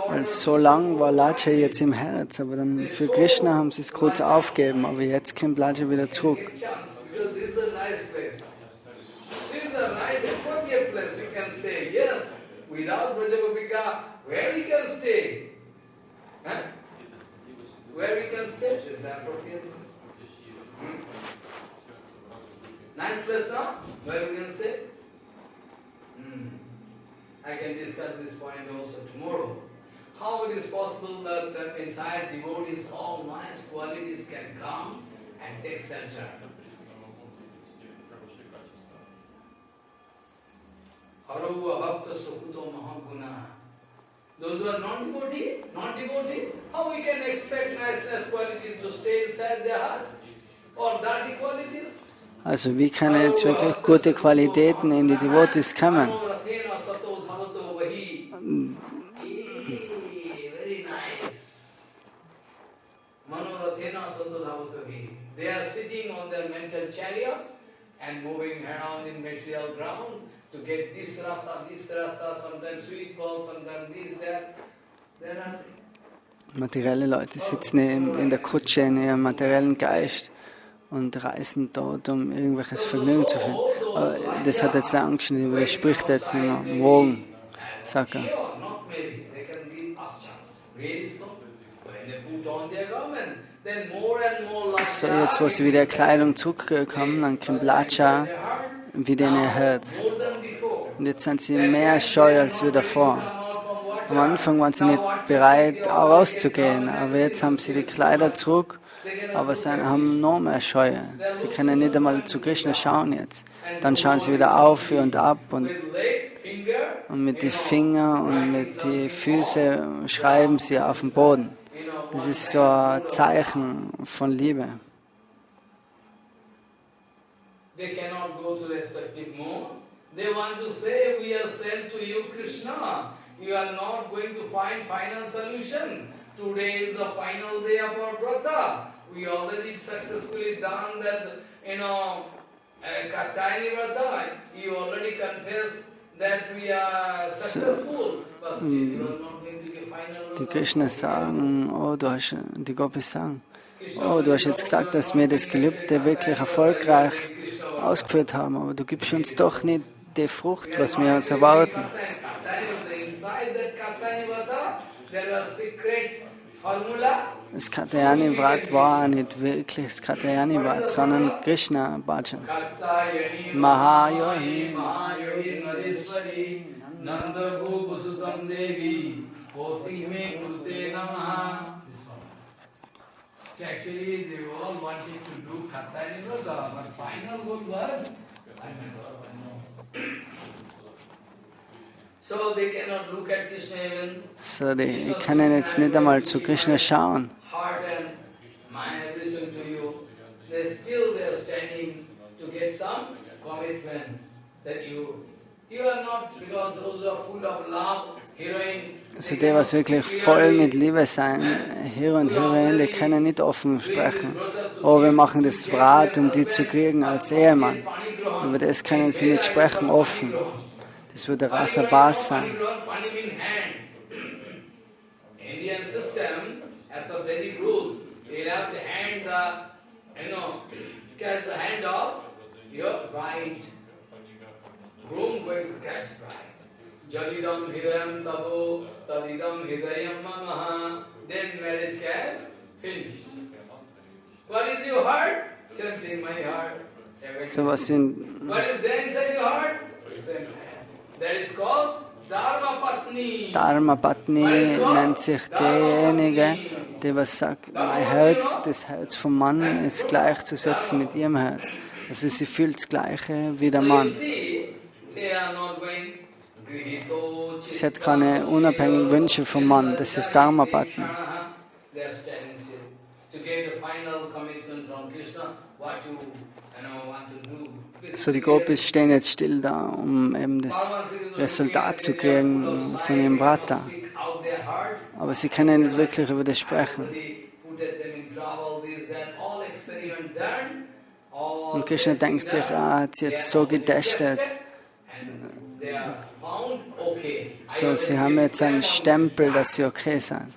Weil so lang war Laja jetzt im Herz, aber dann für Krishna haben sie es kurz aufgegeben, aber jetzt kommt Laja wieder zurück. Where we can stay, is that appropriate? Nice place now, where we can stay? I can discuss this point also tomorrow. How it is possible that inside devotees all nice qualities can come and take center? Raganuga Bhakta Sukuto Mahaguna. Those who are non-devotee, how we can expect nice qualities to stay inside their heart? Or dirty qualities? Also wie können jetzt wirklich gute Qualitäten in die Devotees kommen? Very nice. Manorathena satodhavatavi. They are sitting on their mental chariot and moving around in material ground to get this rasa, sometimes sweet ball, sometimes this, that. Materielle Leute sitzen in der Kutsche, in ihrem materiellen Geist und reisen dort, um irgendwelches Vergnügen zu finden. Aber das hat jetzt lange geschnitten, aber das spricht jetzt nicht mehr. Morgen, sagt er. So, jetzt, wo sie wieder Kleidung zurückkommen, dann kommt Laja wieder in ihr Herz. Und jetzt sind sie mehr scheu als wir davor. Am Anfang waren sie nicht bereit, rauszugehen, aber jetzt haben sie die Kleider zurück, aber sie haben noch mehr Scheu. Sie können nicht einmal zu Krishna schauen jetzt. Dann schauen sie wieder auf und ab und mit den Fingern und mit den Füßen schreiben sie auf dem Boden. Das ist so ein Zeichen von Liebe. They cannot go to respective mode. They want to say, we are sent to you, Krishna. You are not going to find final solution. Today is the final day of our Vrata. We already successfully done that, Katayani Vrata. You already confessed that we are successful. But still, you are not going to get final Vrata. Die Krishna sagen, die Gopis sagen, du hast jetzt gesagt, dass wir das Gelübde wirklich erfolgreich ausgeführt haben, aber du gibst uns doch nicht die Frucht, was wir uns erwarten. Das Katayani Vrat war nicht wirklich das Katayani Vrat, sondern Krishna Bhajan. Mahayohi Actually, they all wanted to do Katayani Vrata, but final goal was, So they cannot look at Krishna even. So, die können jetzt nicht einmal zu Krishna schauen. Heart and mind, everything to you. They are standing to get some commitment that you are not, because those who are full of love, heroine. Also die, was wirklich voll mit Liebe sein, Hero und Heroin, die können nicht offen sprechen. Oh, wir machen das Brat, um die zu kriegen als Ehemann. Über das können sie nicht sprechen, offen. Das würde Rasas sein. Indian system, at the Vedic rules, you have to hand catch the hand of your bride. Groom going to catch bride. Jadidam hidayam tabo, tadidam hidayam mamaha. Then marriage can finish. What is your heart? Same thing, my heart. So was sind What is there inside your heart? Same. That is called Dharma Patni. Dharma Patni nennt sich diejenige, die was sagt, mein Herz, das Herz vom Mann ist gleichzusetzen mit ihrem Herz. Also sie fühlt das Gleiche wie der Mann. Sie hat keine unabhängigen Wünsche vom Mann, das ist Dharma Patni. So die Gopis stehen jetzt still da, um eben das Resultat zu kriegen von ihrem Vrata. Aber sie können nicht wirklich über das sprechen. Und Krishna denkt sich, er hat sie jetzt so getestet. So, sie haben jetzt einen Stempel, dass sie okay sind.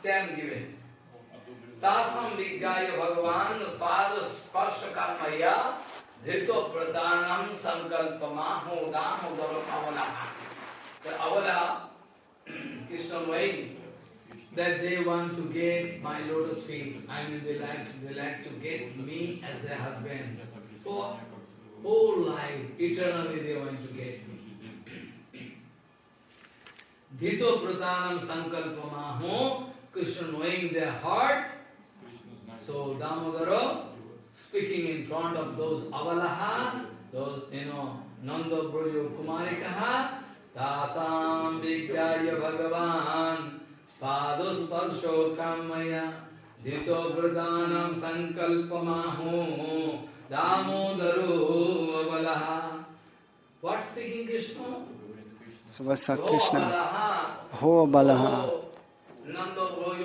That they want to get my lotus feet. I mean, they like to get me as their husband. For whole life, eternally they want to get me. Dhito pratanam sankalpamaho, Krishna knowing their heart. So Damodara, speaking in front of those avalaha, those, Nanda Brojo Kumarikaha, tasam vigyaya bhagavan, Padusparsho kamaya, dhito pradanam sankalpamaho, damodaru avalaha. What's speaking Krishna? So was sagt Krishna? Ho Balaha,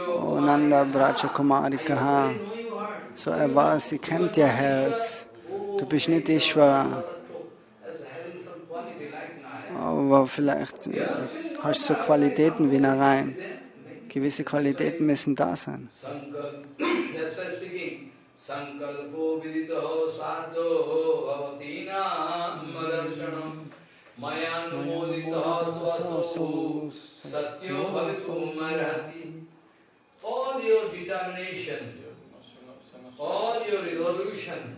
O Nanda Braja Kumarikaha. So weiß, sie kennt ihr Herz. Du bist nicht Ishvara. Aber vielleicht hast du so Qualitäten wie Narayan. Gewisse Qualitäten müssen da sein. All your determination, all your resolution.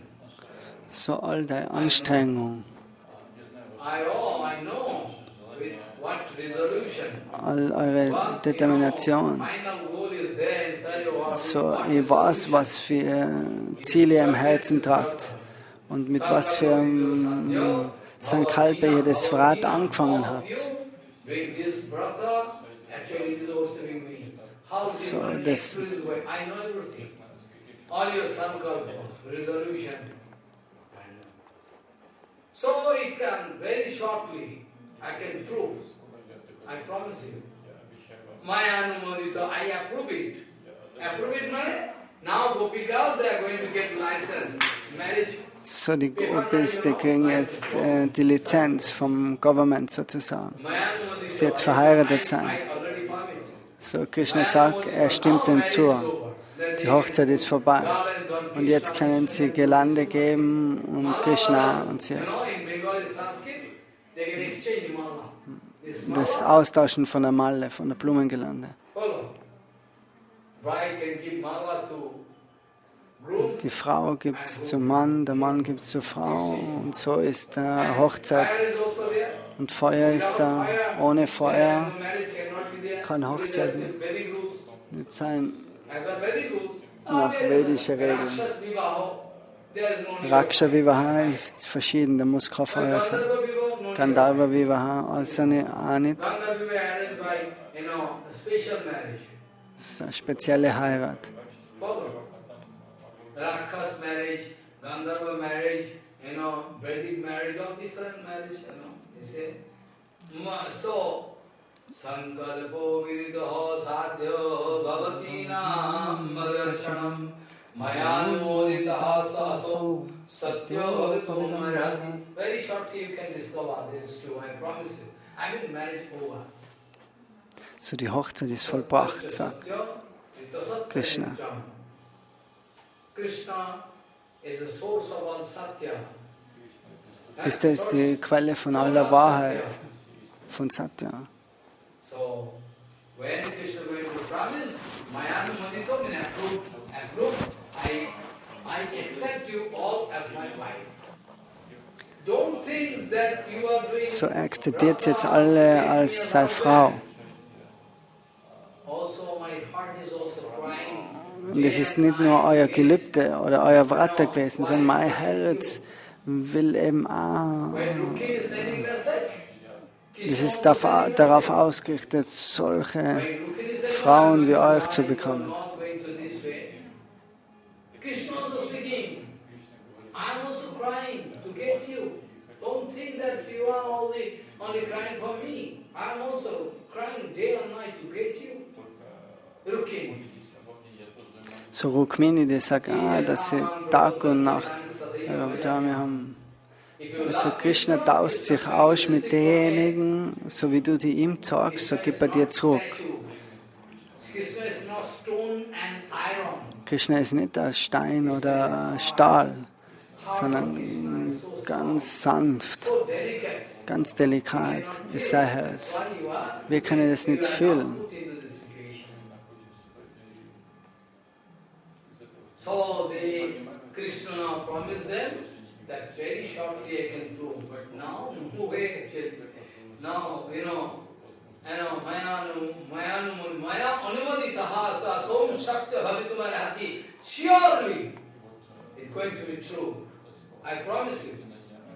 So all deine Anstrengung. I know. What resolution? All eure Determination. So, ich weiß, was für Ziele ihr im Herzen tragt und mit was für Sankalpa ihr das Vrata angefangen habt. So, das So it can very shortly, I can prove. I promise you. My Anumodita, I approve it. Approve it, man. Now Gopikas, they are going to get license. Marriage. So, die Gopis, die kriegen jetzt die Lizenz vom Government sozusagen. Sie jetzt verheiratet sein. So, Krishna sagt, er stimmt dem zu. Die Hochzeit ist vorbei. Und jetzt können sie Gelande geben und Krishna und sie. Das Austauschen von der Malle, von der Blumengelande. Die Frau gibt es zum Mann, der Mann gibt es zur Frau und so ist Hochzeit. Und Feuer ist da. Ohne Feuer kann Hochzeit nicht sein. Nach vedischer Regeln. Raksha Vivaha ist verschieden, da muss kein Feuer sein. Gandharva Vivaha also auch nicht. Das ist eine spezielle Heirat. Raksha marriage, Gandharva marriage, Vedic marriage, all different marriage, you say. So, Sankalpo viditaho sadhyo bhavatinam madarshanam mayanumoditaha saso satyo bhavatum marhati. Very shortly you can discover this is true, I promise you. I mean marriage over. So die Hochzeit ist vollbracht, sagt Krishna. Krishna is the source of all satya. Das ist die Quelle von aller Wahrheit, von Satya. So, when Krishna is going to promise, Mayana Madhito means approve, I accept you all as my wife. Don't think that you are doing. So er akzeptiert jetzt alle als seine Frau. Also, my heart is also crying. Und es ist nicht nur euer Gelübde oder euer Vrata gewesen, sondern mein Herz will eben auch. Es ist darauf ausgerichtet, solche Frauen wie euch zu bekommen. Krishna also speaking. I am also So Rukmini, die sagt, dass sie Tag und Nacht, wir haben, also Krishna tauscht sich aus mit denjenigen, so wie du die ihm zeigst, so gibt er dir zurück. Krishna ist nicht ein Stein oder ein Stahl, sondern ganz sanft, ganz delikat ist sein Herz. Wir können das nicht fühlen. So Krishna promised them that very shortly I can prove, but now no way actually. Now Maya Anumaditaha sa som shakta bhavitumarahati. Surely it's going to be true. I promise you.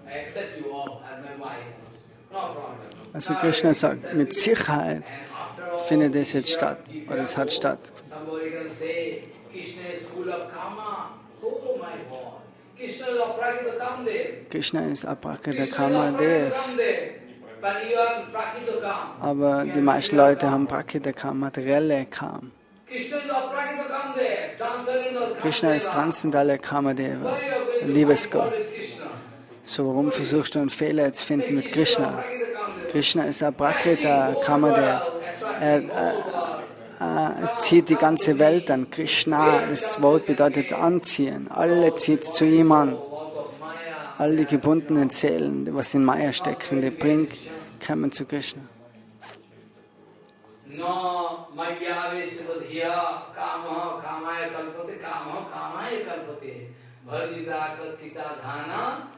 I accept you all as my wife. No problem. Also Krishna sagt, mit Sicherheit findet es jetzt statt, oder es hat statt. Somebody can say, Krishna is full of karma. Oh my God. Krishna is aprakita kamdev. Krishna ist aprakita kamadev. Aber die meisten Leute haben prakita kam, materielle Kam. Krishna ist transzendentale Kamadeva, Liebesgott. So warum versuchst du einen Fehler zu finden mit Krishna? Krishna ist aprakita Kamadev. Er zieht die ganze Welt an. Krishna, das Wort bedeutet anziehen. Alle zieht es zu ihm an. All die gebundenen Seelen, die was in Maya stecken, die kommen zu Krishna. No, Mayaveshavadhiya kamaha kamaya kalpate bharjita kathita dhana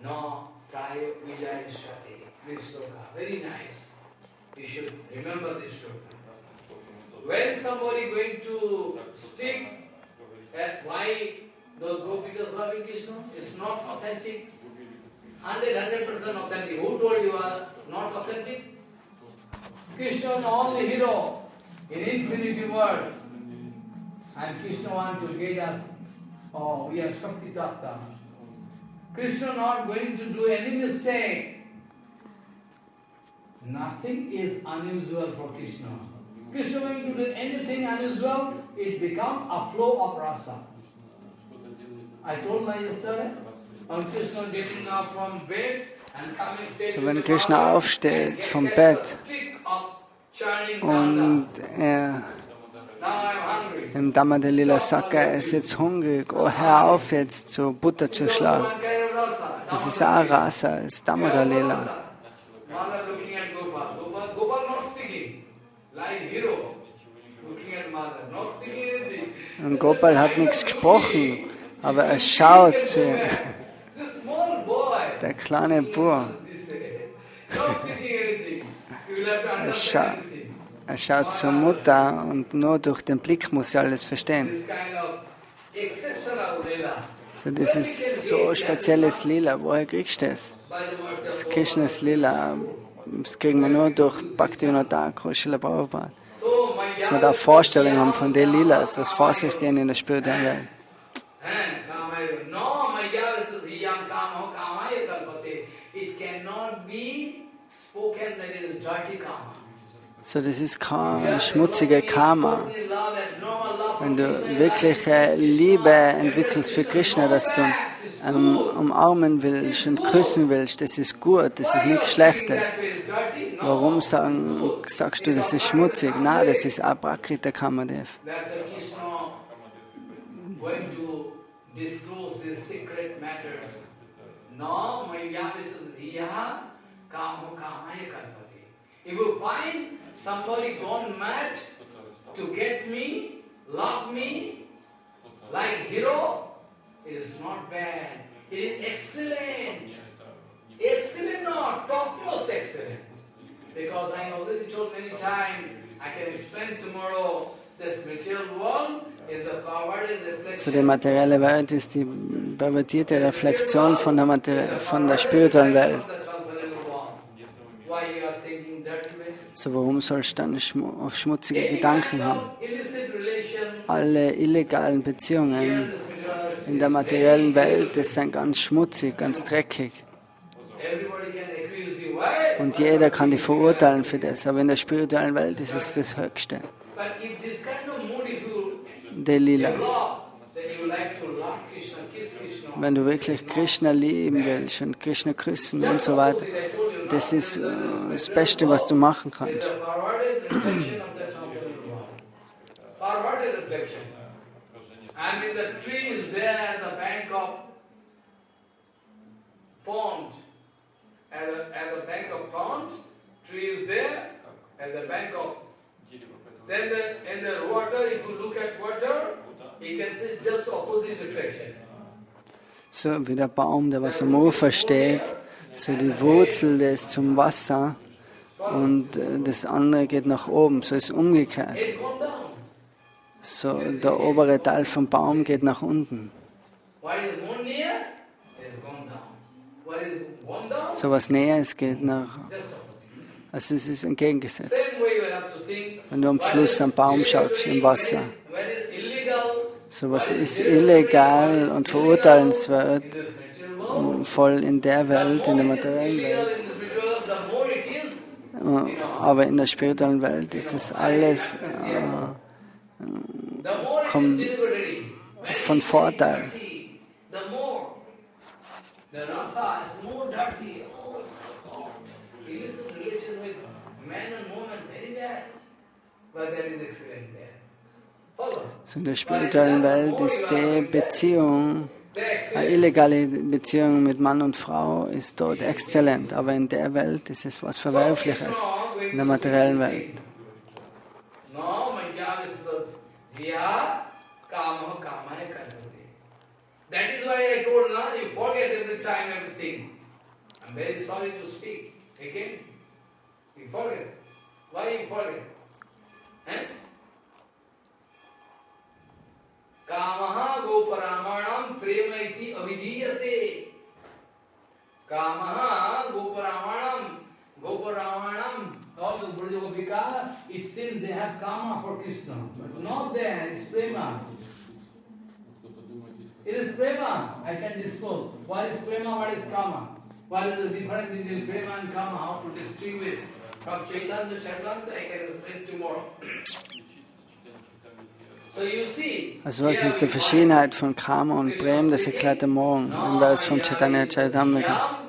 no prayo vijayasvati. This sloka, very nice. You should remember this sloka. When somebody going to speak why those gopikas loving Krishna, it's not authentic. 100% authentic. Who told you are not authentic? Krishna is the only hero in infinity world. And Krishna wants to guide us. Oh, we are Shakti Tattva. Krishna not going to do any mistake. Nothing is unusual for Krishna. Krishna going to do anything unusual, it becomes a flow of rasa. I told my yesterday, when Krishna getting up from bed and coming straight So wenn Krishna aufsteht vom Bett und er im Damodar Lila sagt, er ist jetzt hungrig, oh hör auf jetzt zu Butter zu schlagen. Das ist auch Rasa, das ist Damodar Lila. Und Gopal hat nichts gesprochen, aber er schaut zu ihr. Der kleine Bub. Er schaut zur Mutter und nur durch den Blick muss sie alles verstehen. So, das ist so spezielles Lila. Woher kriegst du das? Das ist Krishnas Lila. Das kriegen wir nur durch Bhakti-Vinod Srila Prabhupada. Dass wir da Vorstellungen haben von den Lilas, was vor sich gehen in der spirituellen Welt. So, das ist kein schmutziger Karma. Wenn du wirkliche Liebe entwickelst für Krishna, dass du umarmen willst und küssen willst, das ist gut, das ist nichts Schlechtes. Warum sagst du, das ist schmutzig? Nein, das ist Aprakrita Kamadev. If you find somebody gone mad to get me, love me, like hero, it is not bad. It is excellent. Excellent, not topmost excellent. Because I already told many times, I can explain tomorrow, this material world is a perverted reflection. So, die materielle Welt ist die pervertierte Reflexion von der spirituellen Welt. So, warum sollst du dann auf schmutzige Gedanken haben? Alle illegalen Beziehungen in der materiellen Welt, das sind ganz schmutzig, ganz dreckig. Und jeder kann die verurteilen für das, aber in der spirituellen Welt ist es das Höchste. Der Lilas. Wenn du wirklich Krishna lieben willst und Krishna küssen und so weiter, das ist das Beste, was du machen kannst. And if the tree is there at the bank of pond, at the bank of pond, tree is there at the bank of. Then in the water, if you look at water, you can see just opposite reflection. So wie der Baum, der was am Ufer steht, so die Wurzel, der ist zum Wasser und das andere geht nach oben, so ist umgekehrt. So der obere Teil vom Baum geht nach unten. So was näher ist, geht nach. Also es ist entgegengesetzt. Wenn du am Fluss, am Baum schaust, im Wasser. So was ist illegal und verurteilenswert, voll in der Welt, in der materiellen Welt. Aber in der spirituellen Welt ist das alles kommt von Vorteil. So in der spirituellen Welt ist die Beziehung, eine illegale Beziehung mit Mann und Frau ist dort exzellent, aber in der Welt ist es was Verwerfliches, in der materiellen Welt. That is why I told now you forget every time everything. I'm very sorry to speak. Again, you forget. Why you forget? Kamaha goparamanam premaiti avidiyate. Kamaha goparamanam. All the Brajagopika, it seems they have kama for Krishna, but not there, it's prema. It is prema, I can disclose. What is prema, what is kama? What is the difference between prema and kama? How to distinguish from Chaitanya to Chaitanya, I can explain tomorrow. So you see, also was ist die Verschiedenheit von Kama und Prem, das erklärt er morgen, wenn wir es vom Chaitanya Charitamrita.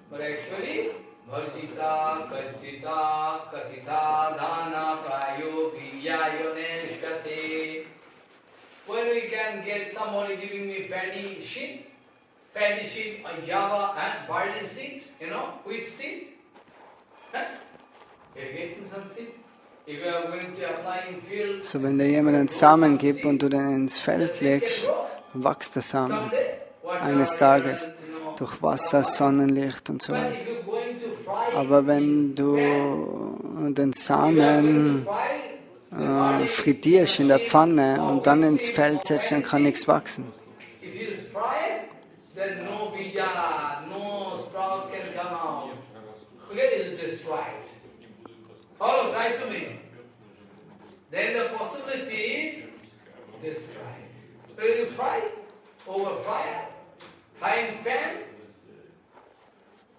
But actually, Varjita, Kachita, Kachita, Dana, Prayo, Piyayo, Neshkate. When we can get somebody giving me paddy sheet, or java and barley seed, wheat seed. You're getting some seed. If you are going to apply in field, so wenn dir jemand einen Samen gibt und du den ins Feld legst, wächst der Samen eines Tages. Durch Wasser, Sonnenlicht und so weiter. Aber wenn du den Samen frittierst in der Pfanne und dann ins Feld setzt, dann kann nichts wachsen.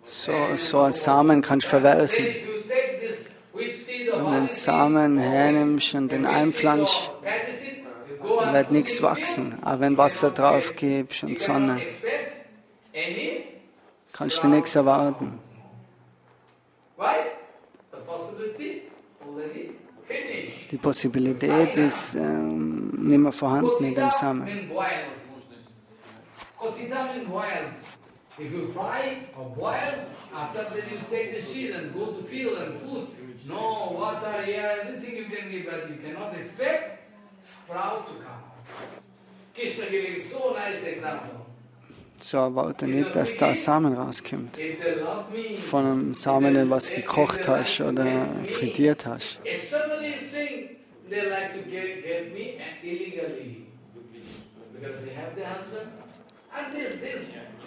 So ein Samen kannst du verwersen. Wenn du den Samen hernimmst und den einpflanzt, wird nichts wachsen. Aber wenn Wasser drauf gibst und Sonne, kannst du nichts erwarten. Die Possibilität ist nicht mehr vorhanden in dem Samen. If you fry or boil, after that you take the seed and go to field and put no water, air, everything you can give, but you cannot expect sprout to come. Krishna giving so nice example. So erwarte nicht, dass da Samen rauskommt. Von einem Samen, den was gekocht hast oder frittiert hast. Externally saying they like to get me illegally because they have their husband and this.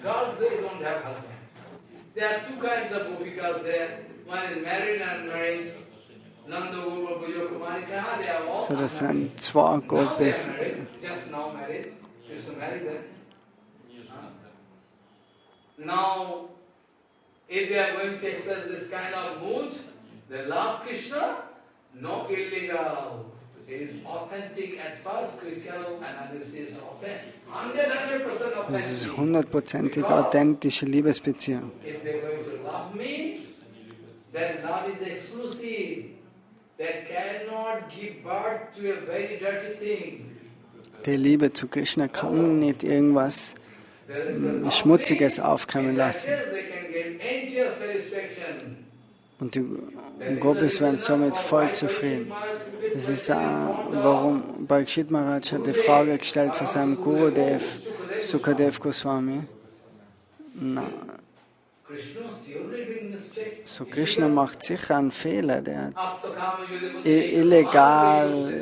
Girls, they don't have husband. There are two kinds of gopikas there. One is married and unmarried. Nanda Gopa Pujo Kumarika, they are all so das sind zwei Gopis. just now married. Just to marry them. Now, if they are going to express this kind of mood, they love Krishna, no illegal. It is authentic at first, critical analysis of it. 100% Das ist authentic. 100%ig authentische Liebesbeziehung. If they are going to love me, then love is exclusive. That cannot give birth to a very dirty thing. Die Liebe zu Krishna kann nicht irgendwas Schmutziges aufkommen lassen. Und die Gopis werden somit voll zufrieden. Das ist auch, warum Parikshit Maharaj hat die Frage gestellt von seinem Gurudev, Sukadev Goswami. Na, so Krishna macht sicher einen Fehler, der hat illegal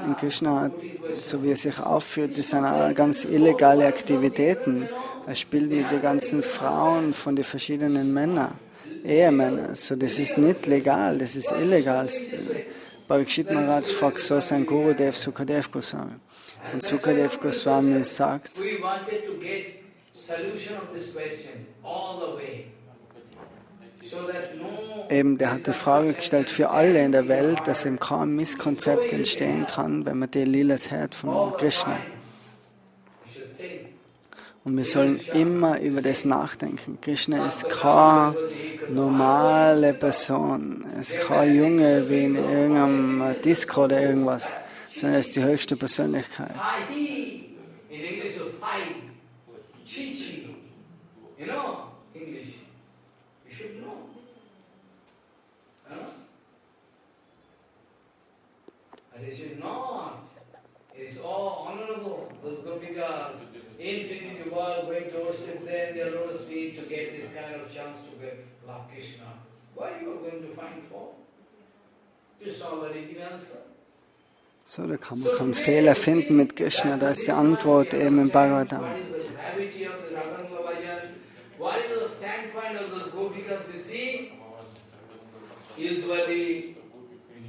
Und Krishna hat, so wie er sich aufführt, das sind auch ganz illegale Aktivitäten. Er spielt mit den ganzen Frauen von den verschiedenen Männern, Ehemänner. So, das ist nicht legal, das ist illegal. Parikshit Maharaj fragt so sein Gurudev Sukadev Goswami. Und Sukadev Goswami sagt, eben, der hat die Frage gestellt für alle in der Welt, dass eben kein Misskonzept entstehen kann, wenn man die Lilas hört von Krishna. Und wir sollen immer über das nachdenken. Krishna ist keine normale Person. Er ist kein Junge wie in irgendeinem Disco oder irgendwas, sondern er ist die höchste Persönlichkeit. This is not. It's all honorable. Those gopikas, infinity world, going to worship them, their lotus feet to get this kind of chance to get love Krishna. Why you are going to find fault? Krishna already given answer. So, da kann man keinen Fehler finden mit Krishna. Da ist die Antwort eben im Bhagavatam. What is the gravity of the Raganuga Bhakta? What is the standpoint of those gopikas? You see, usually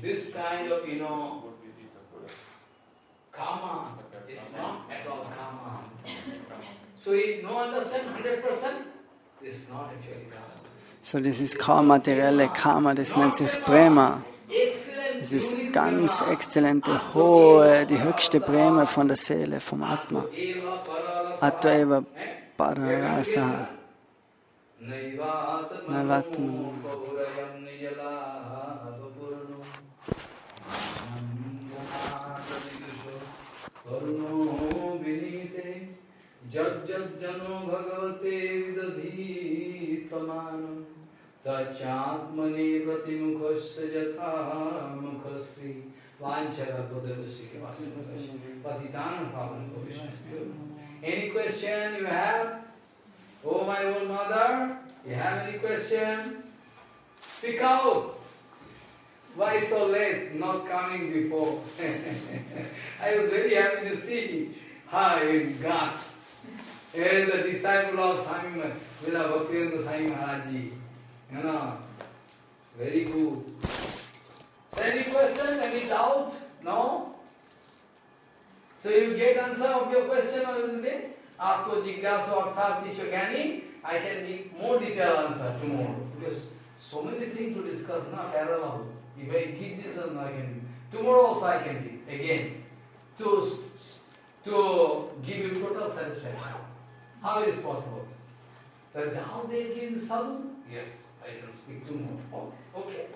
this kind of, karma is not at all karma. So if no understand 100%, this is not actually karma. So, das ist kein materielle Karma, das nennt sich Prema. Das ist ganz exzellente, hohe, die höchste Prema von der Seele, vom Atma. Atma eva pararasa. Naivatma. Jajjano bhagavate vidadhi tamanam tachatmani pratimukhasya jatha mukhasri vanchara bodhavasya pasitana pavan bhavishya. Any question you have? Oh my old mother, you have any question? Speak out. Why so late, not coming before? I was very happy to see how you got. He is the disciple of Swami Vila Bhaktivinoda Swami Maharaj. Very good. So any question, any doubt? No? So you get answer of your question or today? Atto Jigyasu Arthati Chogani, I can give more detailed answer tomorrow. Because so many things to discuss, not parallel. If I give this, I can. Tomorrow also I can give again. To give you total satisfaction. How is it possible? That how they give sadhu? Yes, I can speak tomorrow. Oh, okay.